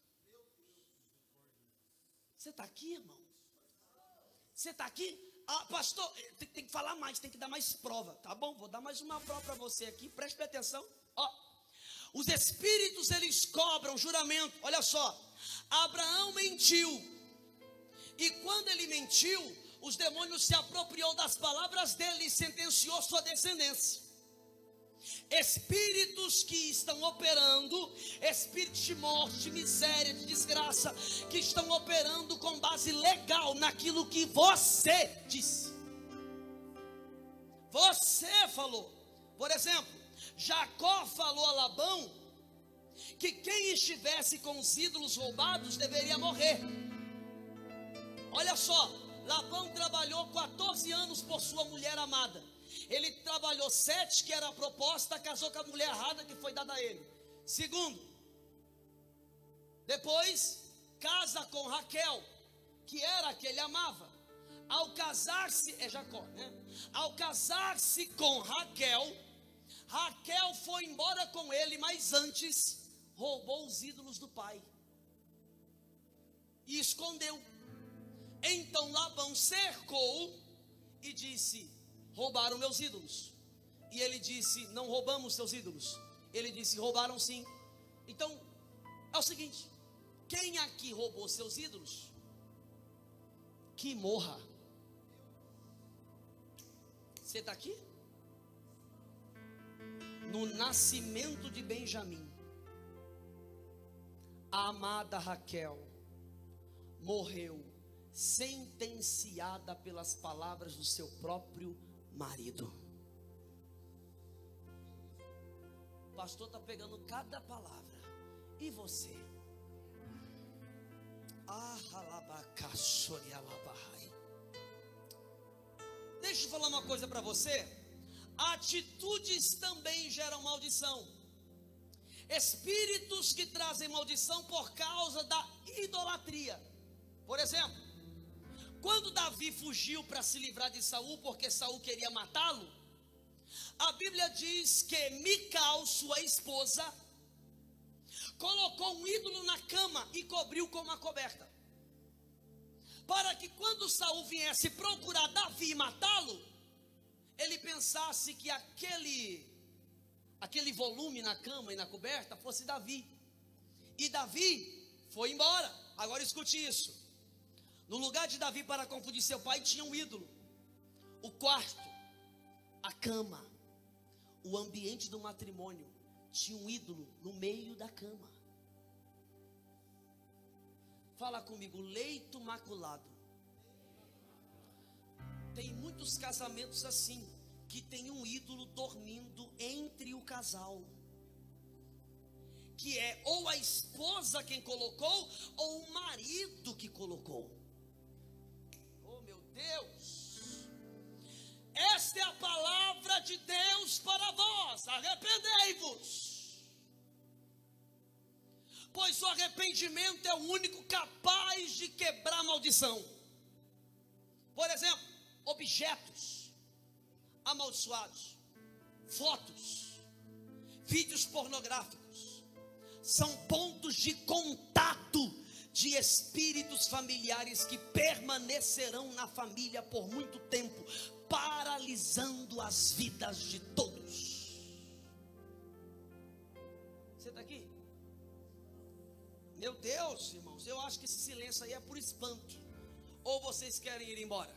Você está aqui, irmão? Você está aqui? Ah, pastor, tem que falar mais, tem que dar mais prova. Tá bom, vou dar mais uma prova para você aqui, preste atenção. Ó, os espíritos, eles cobram juramento. Olha só, Abraão mentiu. E quando ele mentiu, os demônios se apropriou das palavras dele e sentenciou sua descendência. Espíritos que estão operando, espíritos de morte, de miséria, de desgraça, que estão operando com base legal naquilo que você disse. Você falou. Por exemplo, Jacó falou a Labão que quem estivesse com os ídolos roubados deveria morrer. Olha só, Labão trabalhou 14 anos por sua mulher amada. Ele trabalhou 7, que era a proposta, casou com a mulher errada que foi dada a ele. Segundo, depois casa com Raquel, que era a que ele amava. Ao casar-se, é Jacó, né? Ao casar-se com Raquel, Raquel foi embora com ele, mas antes roubou os ídolos do pai e escondeu. Então Labão cercou e disse: roubaram meus ídolos. E ele disse: não roubamos seus ídolos. Ele disse: roubaram sim. Então é o seguinte: quem aqui roubou seus ídolos, que morra. Você está aqui? No nascimento de Benjamim, a amada Raquel morreu sentenciada pelas palavras do seu próprio marido. O pastor está pegando cada palavra. E você? Deixa eu falar uma coisa para você. Atitudes também geram maldição. Espíritos que trazem maldição por causa da idolatria. Por exemplo, quando Davi fugiu para se livrar de Saul, porque Saul queria matá-lo, a Bíblia diz que Mical, sua esposa, colocou um ídolo na cama e cobriu com uma coberta, para que quando Saul viesse procurar Davi e matá-lo, ele pensasse que aquele volume na cama e na coberta fosse Davi. E Davi foi embora. Agora escute isso. No lugar de Davi, para confundir seu pai, tinha um ídolo. O quarto, a cama, o ambiente do matrimônio, tinha um ídolo no meio da cama. Fala comigo, leito maculado. Tem muitos casamentos assim, que tem um ídolo dormindo entre o casal, que é ou a esposa quem colocou, ou o marido que colocou. Oh meu Deus, esta é a palavra de Deus para vós. Arrependei-vos, pois o arrependimento é o único capaz de quebrar a maldição. Por exemplo, objetos amaldiçoados, fotos, vídeos pornográficos, são pontos de contato de espíritos familiares que permanecerão na família por muito tempo, paralisando as vidas de todos. Você está aqui? Meu Deus, irmãos, eu acho que esse silêncio aí é por espanto. Ou vocês querem ir embora?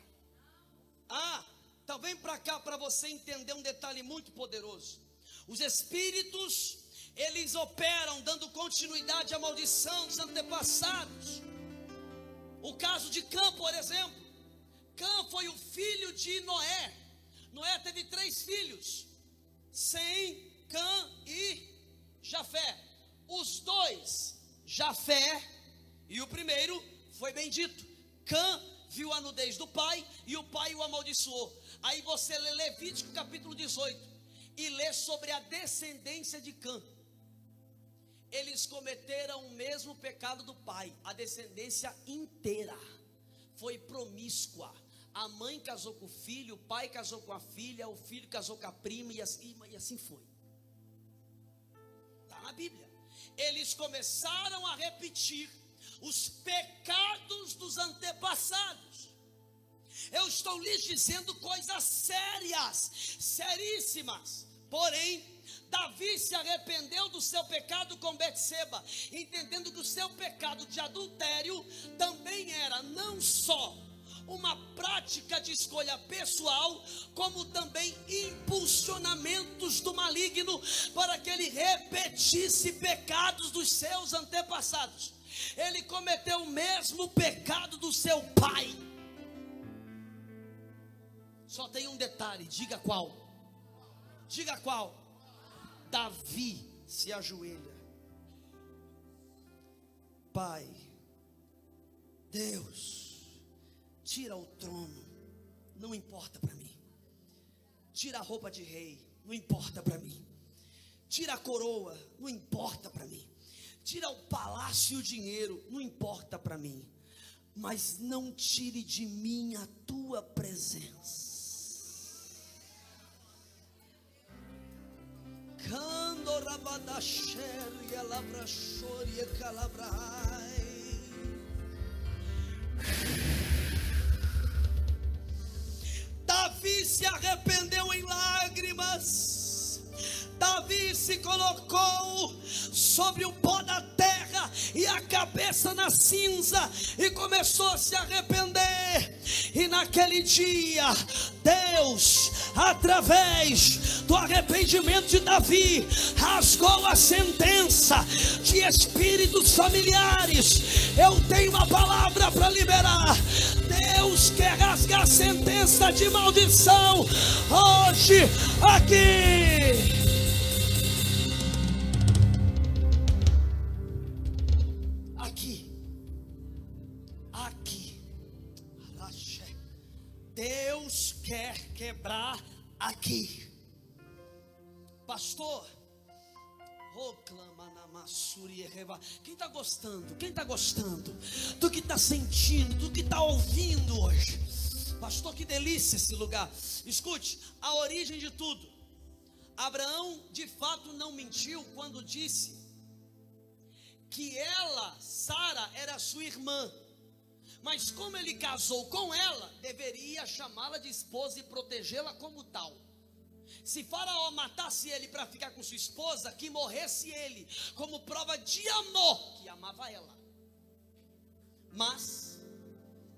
Então vem para cá para você entender um detalhe muito poderoso. Os espíritos, eles operam dando continuidade à maldição dos antepassados. O caso de Cã, por exemplo. Cã foi o filho de Noé. Noé teve 3 filhos: Sem, Cã e Jafé. Os 2, Jafé e o primeiro, foi bendito. Cã viu a nudez do pai e o pai o amaldiçoou. Aí você lê Levítico capítulo 18 e lê sobre a descendência de Cã. Eles cometeram o mesmo pecado do pai. A descendência inteira foi promíscua. A mãe casou com o filho, o pai casou com a filha, o filho casou com a prima e assim foi. Está na Bíblia. Eles começaram a repetir os pecados dos antepassados. Eu estou lhes dizendo coisas sérias, seríssimas. Porém, Davi se arrependeu do seu pecado com Betseba, entendendo que o seu pecado de adultério também era não só uma prática de escolha pessoal, como também impulsionamentos do maligno para que ele repetisse pecados dos seus antepassados. Ele cometeu o mesmo pecado do seu pai. Só tem um detalhe, diga qual? Diga qual? Davi se ajoelha. Pai, Deus, tira o trono, não importa para mim. Tira a roupa de rei, não importa para mim. Tira a coroa, não importa para mim. tira o palácio e o dinheiro, não importa para mim, mas não tire de mim a tua presença. Quando rabadacheri alabrachori e calabrai. Davi se arrependeu em lágrimas. Davi se colocou sobre o pó da terra e a cabeça na cinza e começou a se arrepender. E naquele dia, Deus, através do arrependimento de Davi, rasgou a sentença de espíritos familiares. Eu tenho uma palavra para liberar. Deus quer rasgar a sentença de maldição hoje, aqui. Deus quer quebrar aqui. Pastor, quem está gostando? Quem está gostando do que está sentindo, do que está ouvindo hoje? Pastor, que delícia esse lugar. Escute, a origem de tudo. Abraão de fato não mentiu quando disse que ela, Sara, era sua irmã. Mas como ele casou com ela, deveria chamá-la de esposa e protegê-la como tal. Se Faraó matasse ele para ficar com sua esposa, que morresse ele, como prova de amor, que amava ela. Mas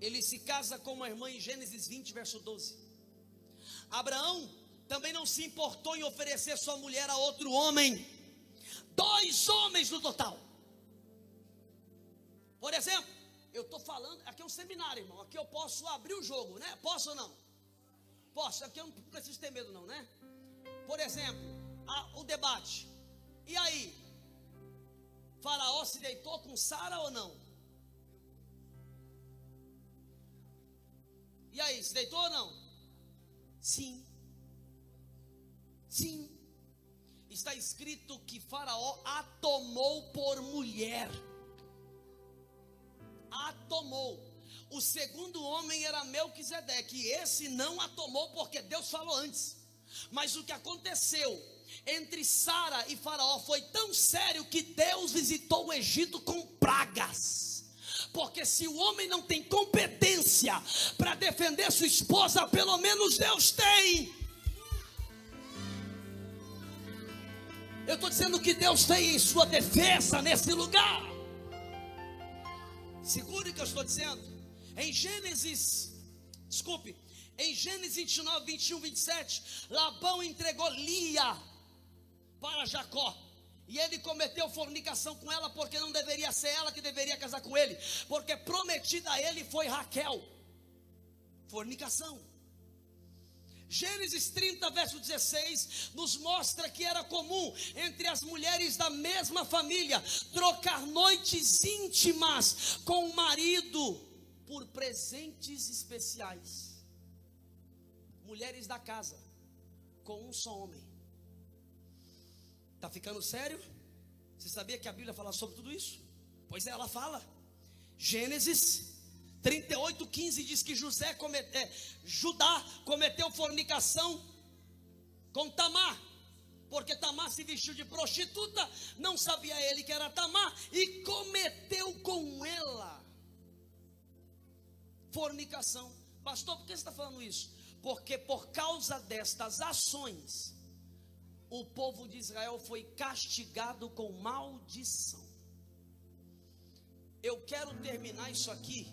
ele se casa com uma irmã em Gênesis 20, verso 12. Abraão também não se importou em oferecer sua mulher a outro homem. 2 homens no total. Por exemplo, eu estou falando, aqui é um seminário, irmão. Aqui eu posso abrir o jogo, né? Posso ou não? Posso, aqui eu não preciso ter medo não, né? Por exemplo, o debate. E aí? Faraó se deitou com Sara ou não? E aí, se deitou ou não? Sim. Sim. Está escrito que Faraó a tomou por mulher. A tomou. O segundo homem era Melquisedeque, e esse não a tomou porque Deus falou antes. Mas o que aconteceu entre Sara e Faraó foi tão sério que Deus visitou o Egito com pragas. Porque se o homem não tem competência para defender sua esposa, pelo menos Deus tem. Eu estou dizendo que Deus tem em sua defesa nesse lugar. Segure o que eu estou dizendo. Em Gênesis 29, 21, 27, Labão entregou Lia para Jacó. E ele cometeu fornicação com ela, porque não deveria ser ela que deveria casar com ele, porque prometida a ele foi Raquel. Fornicação. Gênesis 30, verso 16, nos mostra que era comum entre as mulheres da mesma família trocar noites íntimas com o marido por presentes especiais. Mulheres da casa com um só homem. Está ficando sério? Você sabia que a Bíblia fala sobre tudo isso? Pois é, ela fala. Gênesis 38:15 diz que Judá cometeu fornicação com Tamar, porque Tamar se vestiu de prostituta, não sabia ele que era Tamar, e cometeu com ela fornicação. Pastor, por que você está falando isso? Porque por causa destas ações, o povo de Israel foi castigado com maldição. Eu quero terminar isso aqui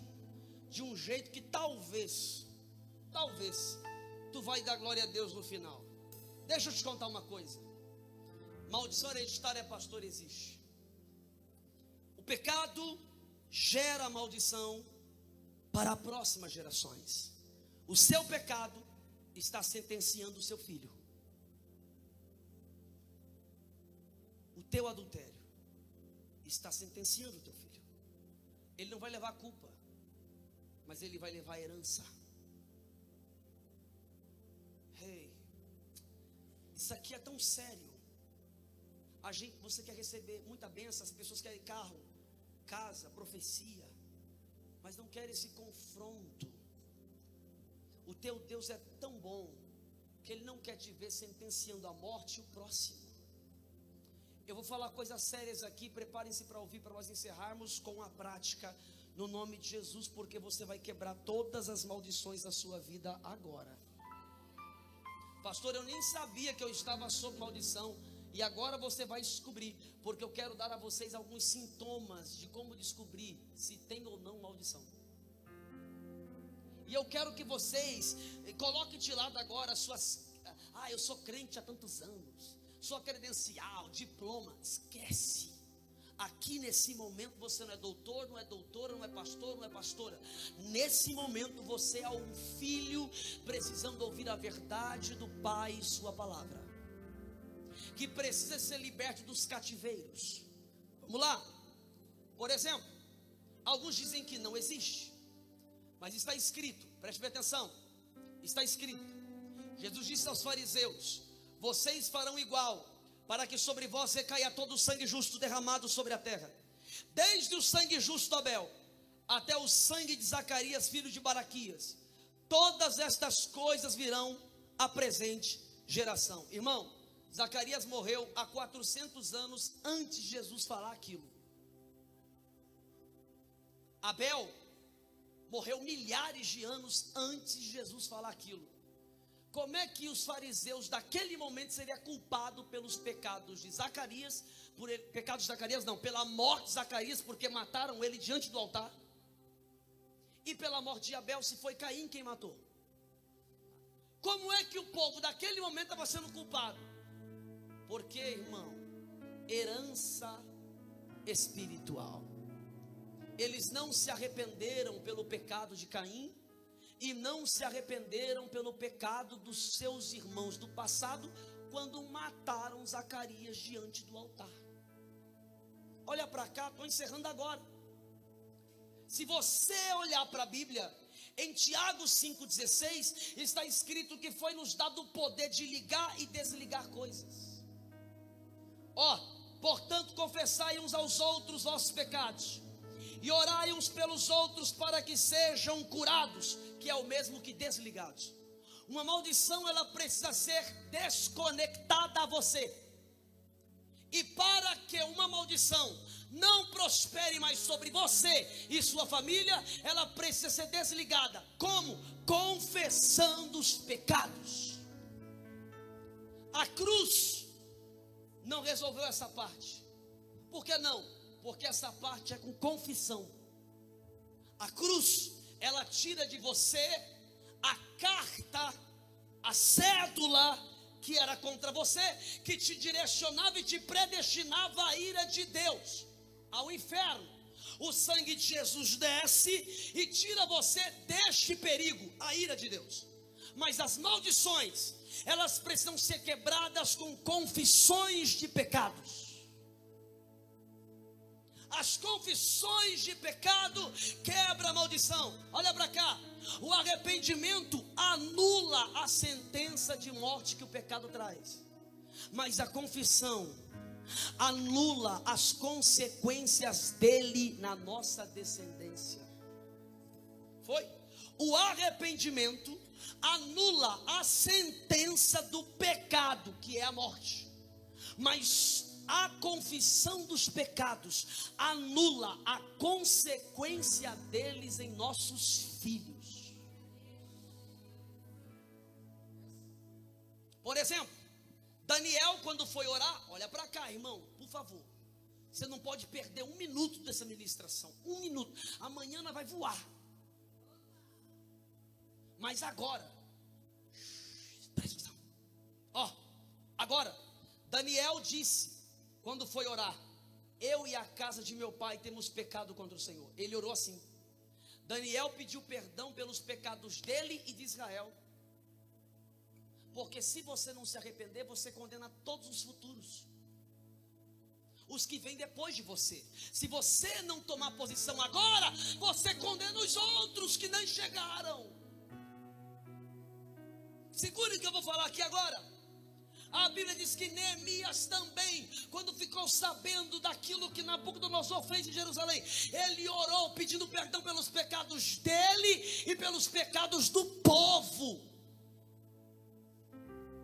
de um jeito que talvez tu vai dar glória a Deus no final. Deixa eu te contar uma coisa. Maldição hereditária, pastor, existe. O pecado gera maldição para as próximas gerações. O seu pecado está sentenciando o seu filho. O teu adultério está sentenciando o teu filho. Ele não vai levar a culpa, mas ele vai levar a herança. Isso aqui é tão sério. Você quer receber muita bênção, as pessoas querem carro, casa, profecia, mas não querem esse confronto. O teu Deus é tão bom que Ele não quer te ver sentenciando a morte e o próximo. Eu vou falar coisas sérias aqui, preparem-se para ouvir, para nós encerrarmos com a prática, no nome de Jesus, porque você vai quebrar todas as maldições da sua vida agora. Pastor, eu nem sabia que eu estava sob maldição, e agora você vai descobrir, porque eu quero dar a vocês alguns sintomas de como descobrir se tem ou não maldição. E eu quero que vocês coloquem de lado agora as suas... eu sou crente há tantos anos, sua credencial, diploma, esquece. Aqui nesse momento você não é doutor, não é doutora, não é pastor, não é pastora. Nesse momento você é um filho precisando ouvir a verdade do Pai e sua palavra, que precisa ser liberto dos cativeiros. Vamos lá. Por exemplo, alguns dizem que não existe, mas está escrito, preste bem atenção, está escrito. Jesus disse aos fariseus: vocês farão igual, para que sobre vós recaia todo o sangue justo derramado sobre a terra, desde o sangue justo de Abel, até o sangue de Zacarias, filho de Baraquias. Todas estas coisas virão à presente geração. Irmão, Zacarias morreu há 400 anos antes de Jesus falar aquilo. Abel morreu milhares de anos antes de Jesus falar aquilo. Como é que os fariseus daquele momento seriam culpados pelos pecados de Zacarias, pecados de Zacarias não, pela morte de Zacarias, porque mataram ele diante do altar, e pela morte de Abel, se foi Caim quem matou? Como é que o povo daquele momento estava sendo culpado? Porque, irmão, herança espiritual. Eles não se arrependeram pelo pecado de Caim, e não se arrependeram pelo pecado dos seus irmãos do passado, quando mataram Zacarias diante do altar. Olha para cá, estou encerrando agora. Se você olhar para a Bíblia, em Tiago 5,16, está escrito que foi nos dado o poder de ligar e desligar coisas. Portanto, confessai uns aos outros vossos pecados, e orai uns pelos outros para que sejam curados, que é o mesmo que desligados. Uma maldição, ela precisa ser desconectada a você. E para que uma maldição não prospere mais sobre você e sua família, ela precisa ser desligada. Como? Confessando os pecados. A cruz não resolveu essa parte. Por que não? Porque essa parte é com confissão. A cruz, ela tira de você a carta, a cédula que era contra você, que te direcionava e te predestinava à ira de Deus, ao inferno. O sangue de Jesus desce e tira você deste perigo, a ira de Deus. Mas as maldições, elas precisam ser quebradas com confissões de pecados. As confissões de pecado quebra a maldição. Olha para cá. O arrependimento anula a sentença de morte que o pecado traz, mas a confissão anula as consequências dele na nossa descendência. Foi? O arrependimento anula a sentença do pecado, que é a morte, mas a confissão dos pecados anula a consequência deles em nossos filhos. Por exemplo, Daniel, quando foi orar, olha para cá, irmão, por favor. Você não pode perder um minuto dessa ministração. Um minuto. Amanhã nós vai voar. Mas agora, presta atenção. Agora, Daniel disse, quando foi orar: eu e a casa de meu pai temos pecado contra o Senhor. Ele orou assim. Daniel pediu perdão pelos pecados dele e de Israel. Porque se você não se arrepender, você condena todos os futuros, os que vêm depois de você. Se você não tomar posição agora, você condena os outros que nem chegaram. Segure o que eu vou falar aqui agora. A Bíblia diz que Neemias também, quando ficou sabendo daquilo que Nabucodonosor fez em Jerusalém, ele orou pedindo perdão pelos pecados dele e pelos pecados do povo.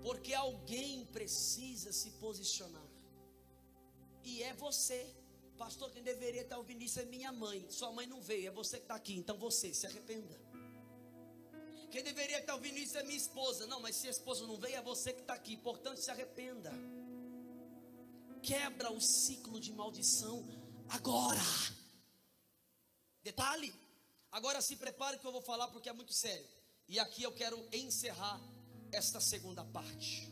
Porque alguém precisa se posicionar. E é você. Pastor, quem deveria estar ouvindo isso é minha mãe. Sua mãe não veio, é você que está aqui. Então você, se arrependa. Quem deveria estar ouvindo isso é minha esposa. Não, mas se a esposa não veio, é você que está aqui. Portanto, se arrependa. Quebra o ciclo de maldição agora. Detalhe. Agora se prepare que eu vou falar porque é muito sério. E aqui eu quero encerrar esta segunda parte.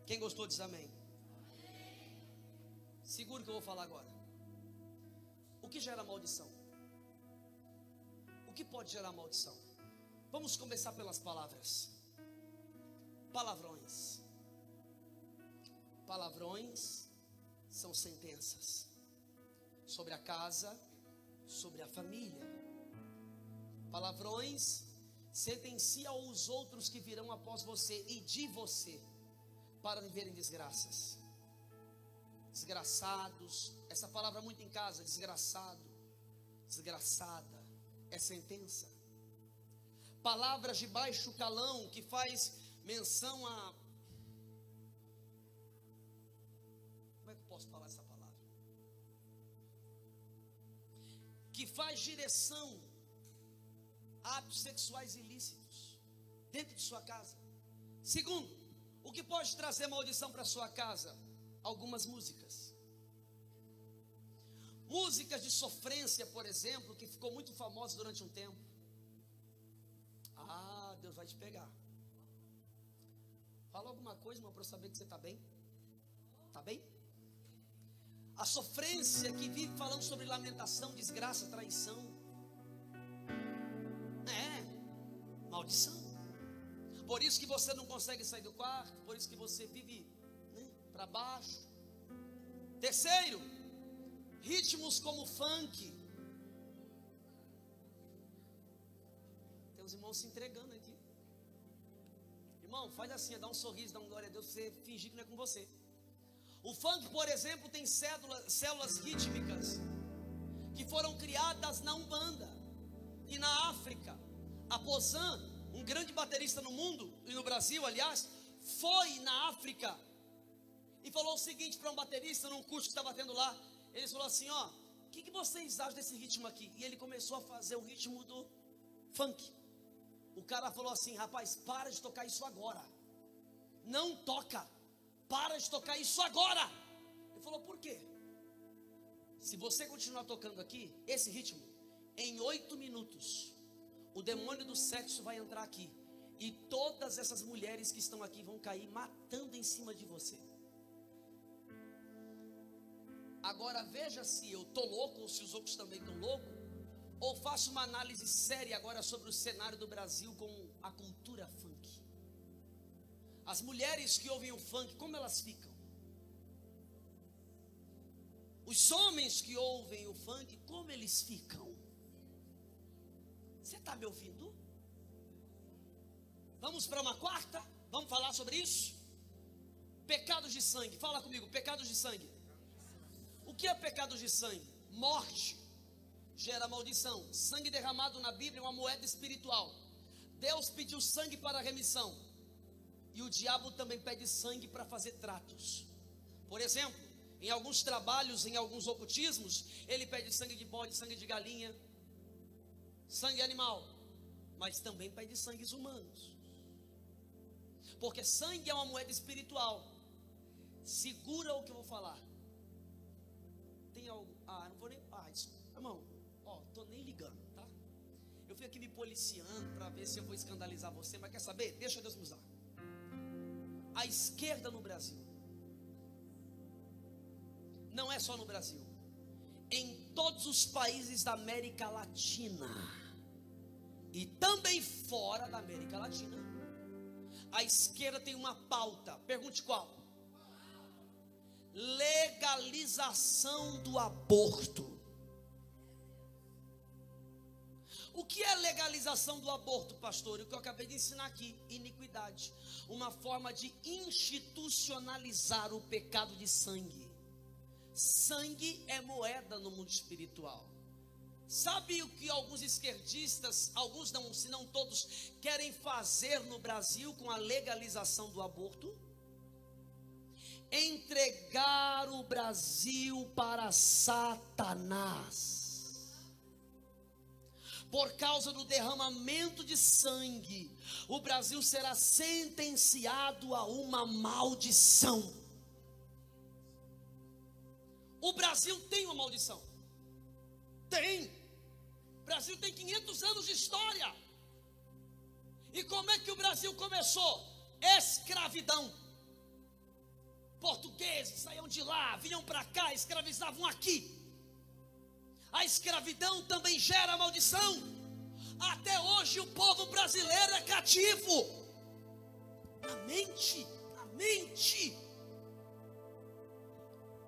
Quem gostou diz amém. Segura que eu vou falar agora. O que gera maldição? O que pode gerar maldição? Vamos começar pelas palavras. Palavrões. Palavrões são sentenças sobre a casa, sobre a família. Palavrões sentenciam os outros que virão após você e de você para viverem desgraças. Desgraçados, essa palavra muito em casa, desgraçado, desgraçada, é sentença. Palavras de baixo calão que faz menção a... Como é que eu posso falar essa palavra? Que faz direção a atos sexuais ilícitos dentro de sua casa. Segundo, o que pode trazer maldição para sua casa? Algumas músicas. Músicas de sofrência, por exemplo, que ficou muito famosa durante um tempo. Ah, Deus vai te pegar. Fala alguma coisa, irmão, para eu saber que você está bem. Está bem? A sofrência que vive falando sobre lamentação, desgraça, traição. É, maldição. Por isso que você não consegue sair do quarto, por isso que você vive para baixo. Terceiro, ritmos como funk. Tem uns irmãos se entregando aqui. Irmão, faz assim, dá um sorriso, dá um glória a Deus, você fingir que não é com você. O funk, por exemplo, tem células rítmicas que foram criadas na Umbanda e na África. A Pozan, um grande baterista no mundo e no Brasil, aliás, foi na África e falou o seguinte para um baterista num curso que estava tendo lá. Ele falou assim, ó, o que vocês acham desse ritmo aqui? E ele começou a fazer o ritmo do funk. O cara falou assim, rapaz, para de tocar isso agora. Não toca, para de tocar isso agora. Ele falou, por quê? Se você continuar tocando aqui, esse ritmo, em 8 minutos, o demônio do sexo vai entrar aqui. E todas essas mulheres que estão aqui vão cair matando em cima de você. Agora veja se eu estou louco ou se os outros também estão loucos. Ou faço uma análise séria agora sobre o cenário do Brasil com a cultura funk. As mulheres que ouvem o funk, como elas ficam? Os homens que ouvem o funk, como eles ficam? Você está me ouvindo? Vamos para uma quarta? Vamos falar sobre isso? Pecados de sangue, fala comigo, pecados de sangue. O que é pecado de sangue? Morte gera maldição. Sangue derramado na Bíblia é uma moeda espiritual. Deus pediu sangue para a remissão. E o diabo também pede sangue para fazer tratos. Por exemplo, em alguns trabalhos, em alguns ocultismos, ele pede sangue de bode, sangue de galinha, sangue animal. Mas também pede sangues humanos. Porque sangue é uma moeda espiritual. Segura o que eu vou falar. Tem algo? Não vou nem. Desculpa. Irmão, tô nem ligando, tá? Eu fui aqui me policiando para ver se eu vou escandalizar você, mas quer saber? Deixa Deus me usar. A esquerda no Brasil, não é só no Brasil, em todos os países da América Latina e também fora da América Latina, a esquerda tem uma pauta. Pergunte qual? Legalização do aborto. O que é legalização do aborto, pastor? O que eu acabei de ensinar aqui: iniquidade, uma forma de institucionalizar o pecado de sangue. Sangue é moeda no mundo espiritual. Sabe o que alguns esquerdistas, alguns não, se não todos, querem fazer no Brasil com a legalização do aborto? Entregar o Brasil para Satanás. Por causa do derramamento de sangue, o Brasil será sentenciado a uma maldição. O Brasil tem uma maldição. Tem. O Brasil tem 500 anos de história. E como é que o Brasil começou? Escravidão. Portugueses saíam de lá, vinham para cá, escravizavam aqui. A escravidão também gera maldição. Até hoje o povo brasileiro é cativo. A mente.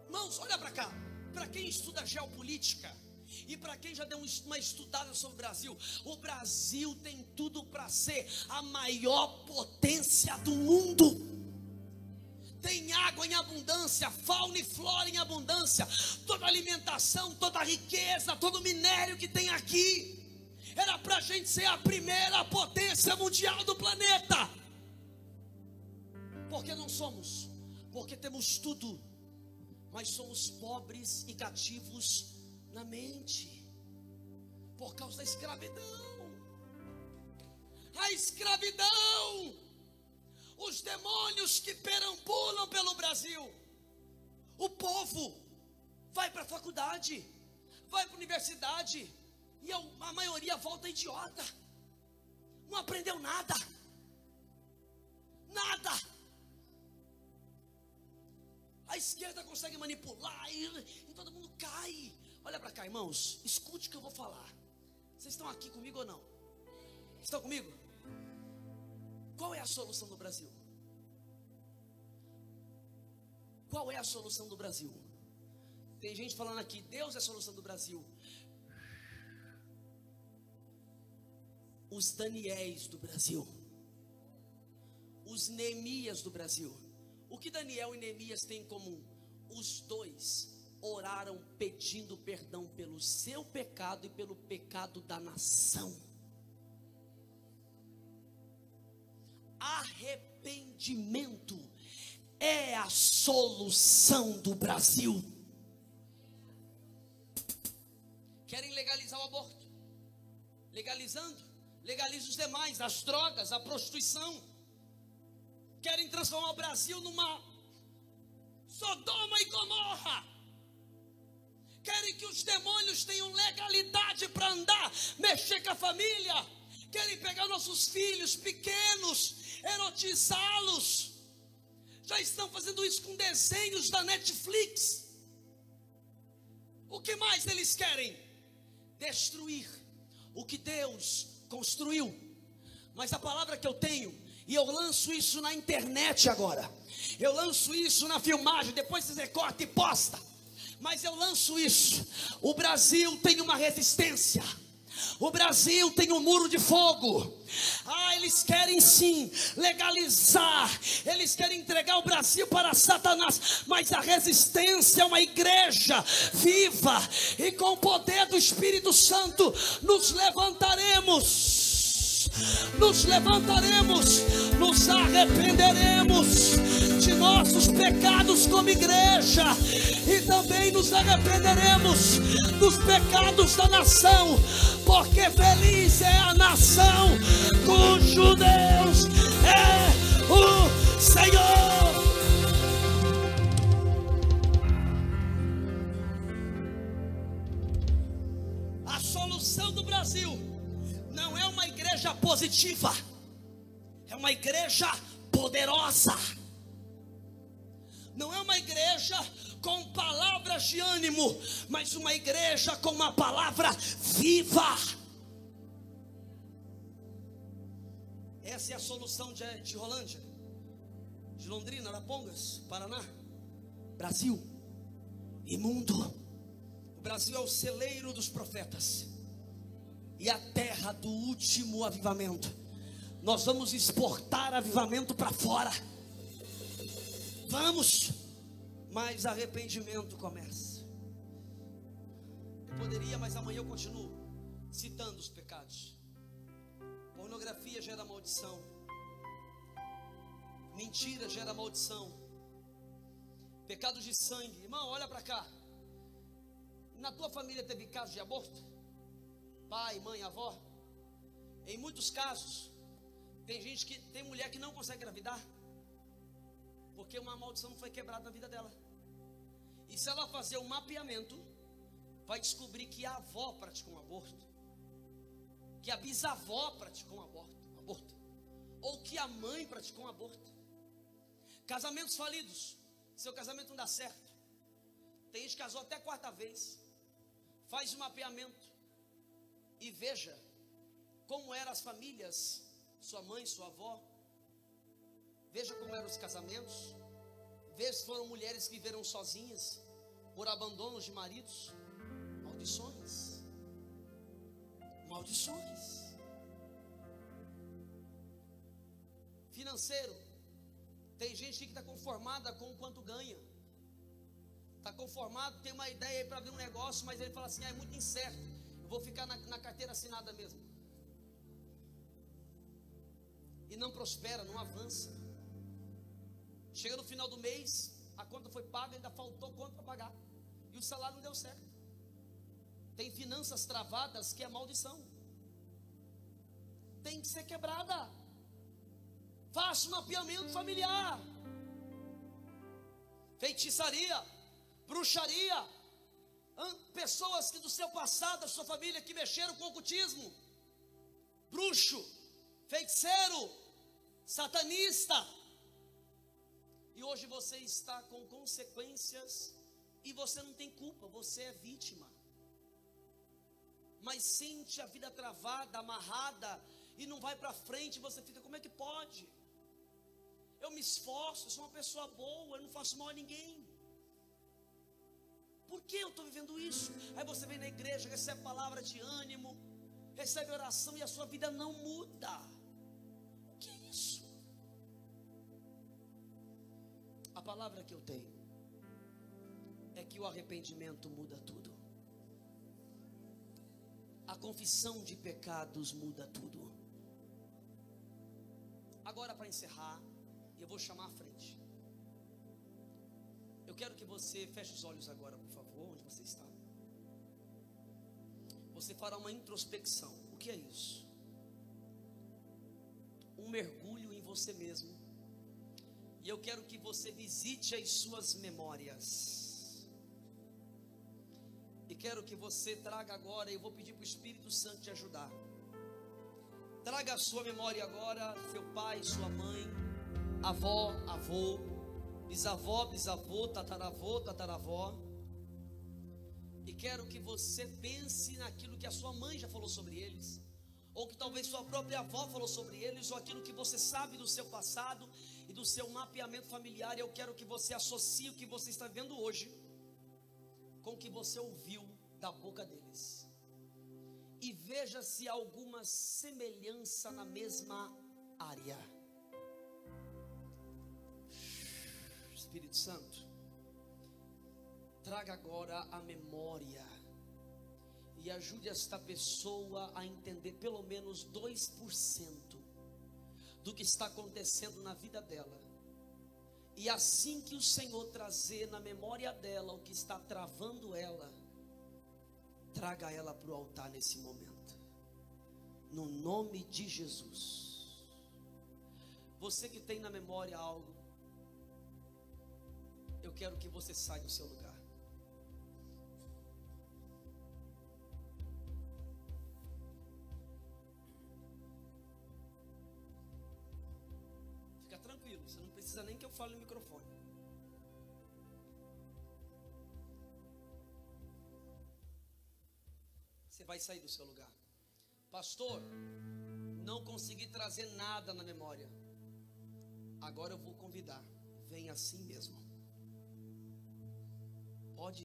Irmãos, olha para cá. Para quem estuda geopolítica e para quem já deu uma estudada sobre o Brasil tem tudo para ser a maior potência do mundo. Tem água em abundância, fauna e flora em abundância, toda alimentação, toda riqueza, todo minério que tem aqui. Era para a gente ser a primeira potência mundial do planeta. Por que não somos? Porque temos tudo, mas somos pobres e cativos na mente, por causa da escravidão. A escravidão, os demônios que perambulam pelo Brasil. O povo vai para a faculdade, vai para a universidade, e a maioria volta idiota, não aprendeu nada. A esquerda consegue manipular e todo mundo cai. Olha para cá, irmãos, escute o que eu vou falar. Vocês estão aqui comigo ou não? Estão comigo? Qual é a solução do Brasil? Qual é a solução do Brasil? Tem gente falando aqui, Deus é a solução do Brasil. Os Daniéis do Brasil, os Neemias do Brasil. O que Daniel e Neemias têm em comum? Os dois oraram pedindo perdão pelo seu pecado e pelo pecado da nação. Arrependimento é a solução do Brasil. Querem legalizar o aborto? Legalizando, legaliza os demais, as drogas, a prostituição. Querem transformar o Brasil numa Sodoma e Gomorra. Querem que os demônios tenham legalidade para andar, mexer com a família. Querem pegar nossos filhos pequenos, erotizá-los. Já estão fazendo isso com desenhos da Netflix. O que mais eles querem? Destruir o que Deus construiu. Mas a palavra que eu tenho, e eu lanço isso na internet agora, eu lanço isso na filmagem, depois você recorta e posta, mas eu lanço isso. O Brasil tem uma resistência, o Brasil tem um muro de fogo. Eles querem sim legalizar, eles querem entregar o Brasil para Satanás, mas a resistência é uma igreja viva, e com o poder do Espírito Santo nos levantaremos, nos arrependeremos de nossos pecados como igreja, e também nos arrependeremos dos pecados da nação, porque feliz é a nação cujo Deus é o Senhor. A solução do Brasil não é uma igreja positiva, é uma igreja poderosa. Não é uma igreja com palavras de ânimo, mas uma igreja com uma palavra viva. Essa é a solução de Rolândia, de Londrina, Arapongas, Paraná, Brasil e mundo. O Brasil é o celeiro dos profetas. e a terra do último avivamento. Nós vamos exportar avivamento para fora. Vamos, mas arrependimento começa. Eu poderia, mas amanhã eu continuo citando os pecados. Pornografia gera maldição. Mentira gera maldição. Pecados de sangue. Irmão, olha para cá. Na tua família teve caso de aborto? Pai, mãe, avó? Em muitos casos, tem mulher que não consegue engravidar, porque uma maldição não foi quebrada na vida dela. E se ela fazer um mapeamento, vai descobrir que a avó praticou um aborto, que a bisavó praticou um aborto, ou que a mãe praticou um aborto. Casamentos falidos. Seu casamento não dá certo. Tem gente que casou até a quarta vez. Faz um mapeamento e veja como eram as famílias, sua mãe, sua avó. Veja como eram os casamentos. Veja se foram mulheres que viveram sozinhas por abandonos de maridos. Maldições. Maldições. Financeiro. Tem gente que está conformada com o quanto ganha. Está conformado, tem uma ideia aí para abrir um negócio, mas ele fala assim: é muito incerto, eu vou ficar na carteira assinada mesmo. E não prospera, não avança. Chega no final do mês, a conta foi paga, ainda faltou conta para pagar, e o salário não deu certo. Tem finanças travadas que é maldição, tem que ser quebrada. Faça um mapeamento familiar. Feitiçaria, bruxaria, pessoas que do seu passado, da sua família, que mexeram com o ocultismo, bruxo, feiticeiro, satanista, e hoje você está com consequências, e você não tem culpa, você é vítima, mas sente a vida travada, amarrada, e não vai para frente. Você fica: como é que pode? Eu me esforço, eu sou uma pessoa boa, eu não faço mal a ninguém. Por que eu estou vivendo isso? Aí você vem na igreja, recebe palavra de ânimo, recebe oração, e a sua vida não muda. O que é isso? A palavra que eu tenho é que o arrependimento muda tudo. A confissão de pecados muda tudo. Agora, para encerrar, eu vou chamar à frente. Eu quero que você feche os olhos agora, por favor, onde você está. Você fará uma introspecção. O que é isso? Um mergulho em você mesmo. E eu quero que você visite as suas memórias. E quero que você traga agora, eu vou pedir para o Espírito Santo te ajudar. Traga a sua memória agora, seu pai, sua mãe, avó, avô, bisavó, bisavô, tataravô, tataravó. E quero que você pense naquilo que a sua mãe já falou sobre eles, ou que talvez sua própria avó falou sobre eles, ou aquilo que você sabe do seu passado e do seu mapeamento familiar. Eu quero que você associe o que você está vendo hoje com o que você ouviu da boca deles, e veja se há alguma semelhança na mesma área. Espírito Santo, traga agora a memória e ajude esta pessoa a entender pelo menos 2% do que está acontecendo na vida dela. E assim que o Senhor trazer na memória dela o que está travando ela, traga ela para o altar nesse momento, no nome de Jesus. Você que tem na memória algo, eu quero que você saia do seu lugar. Fica tranquilo, você não precisa nem que eu fale no microfone. Você vai sair do seu lugar. Pastor, não consegui trazer nada na memória. Agora eu vou convidar. Vem assim mesmo. Pode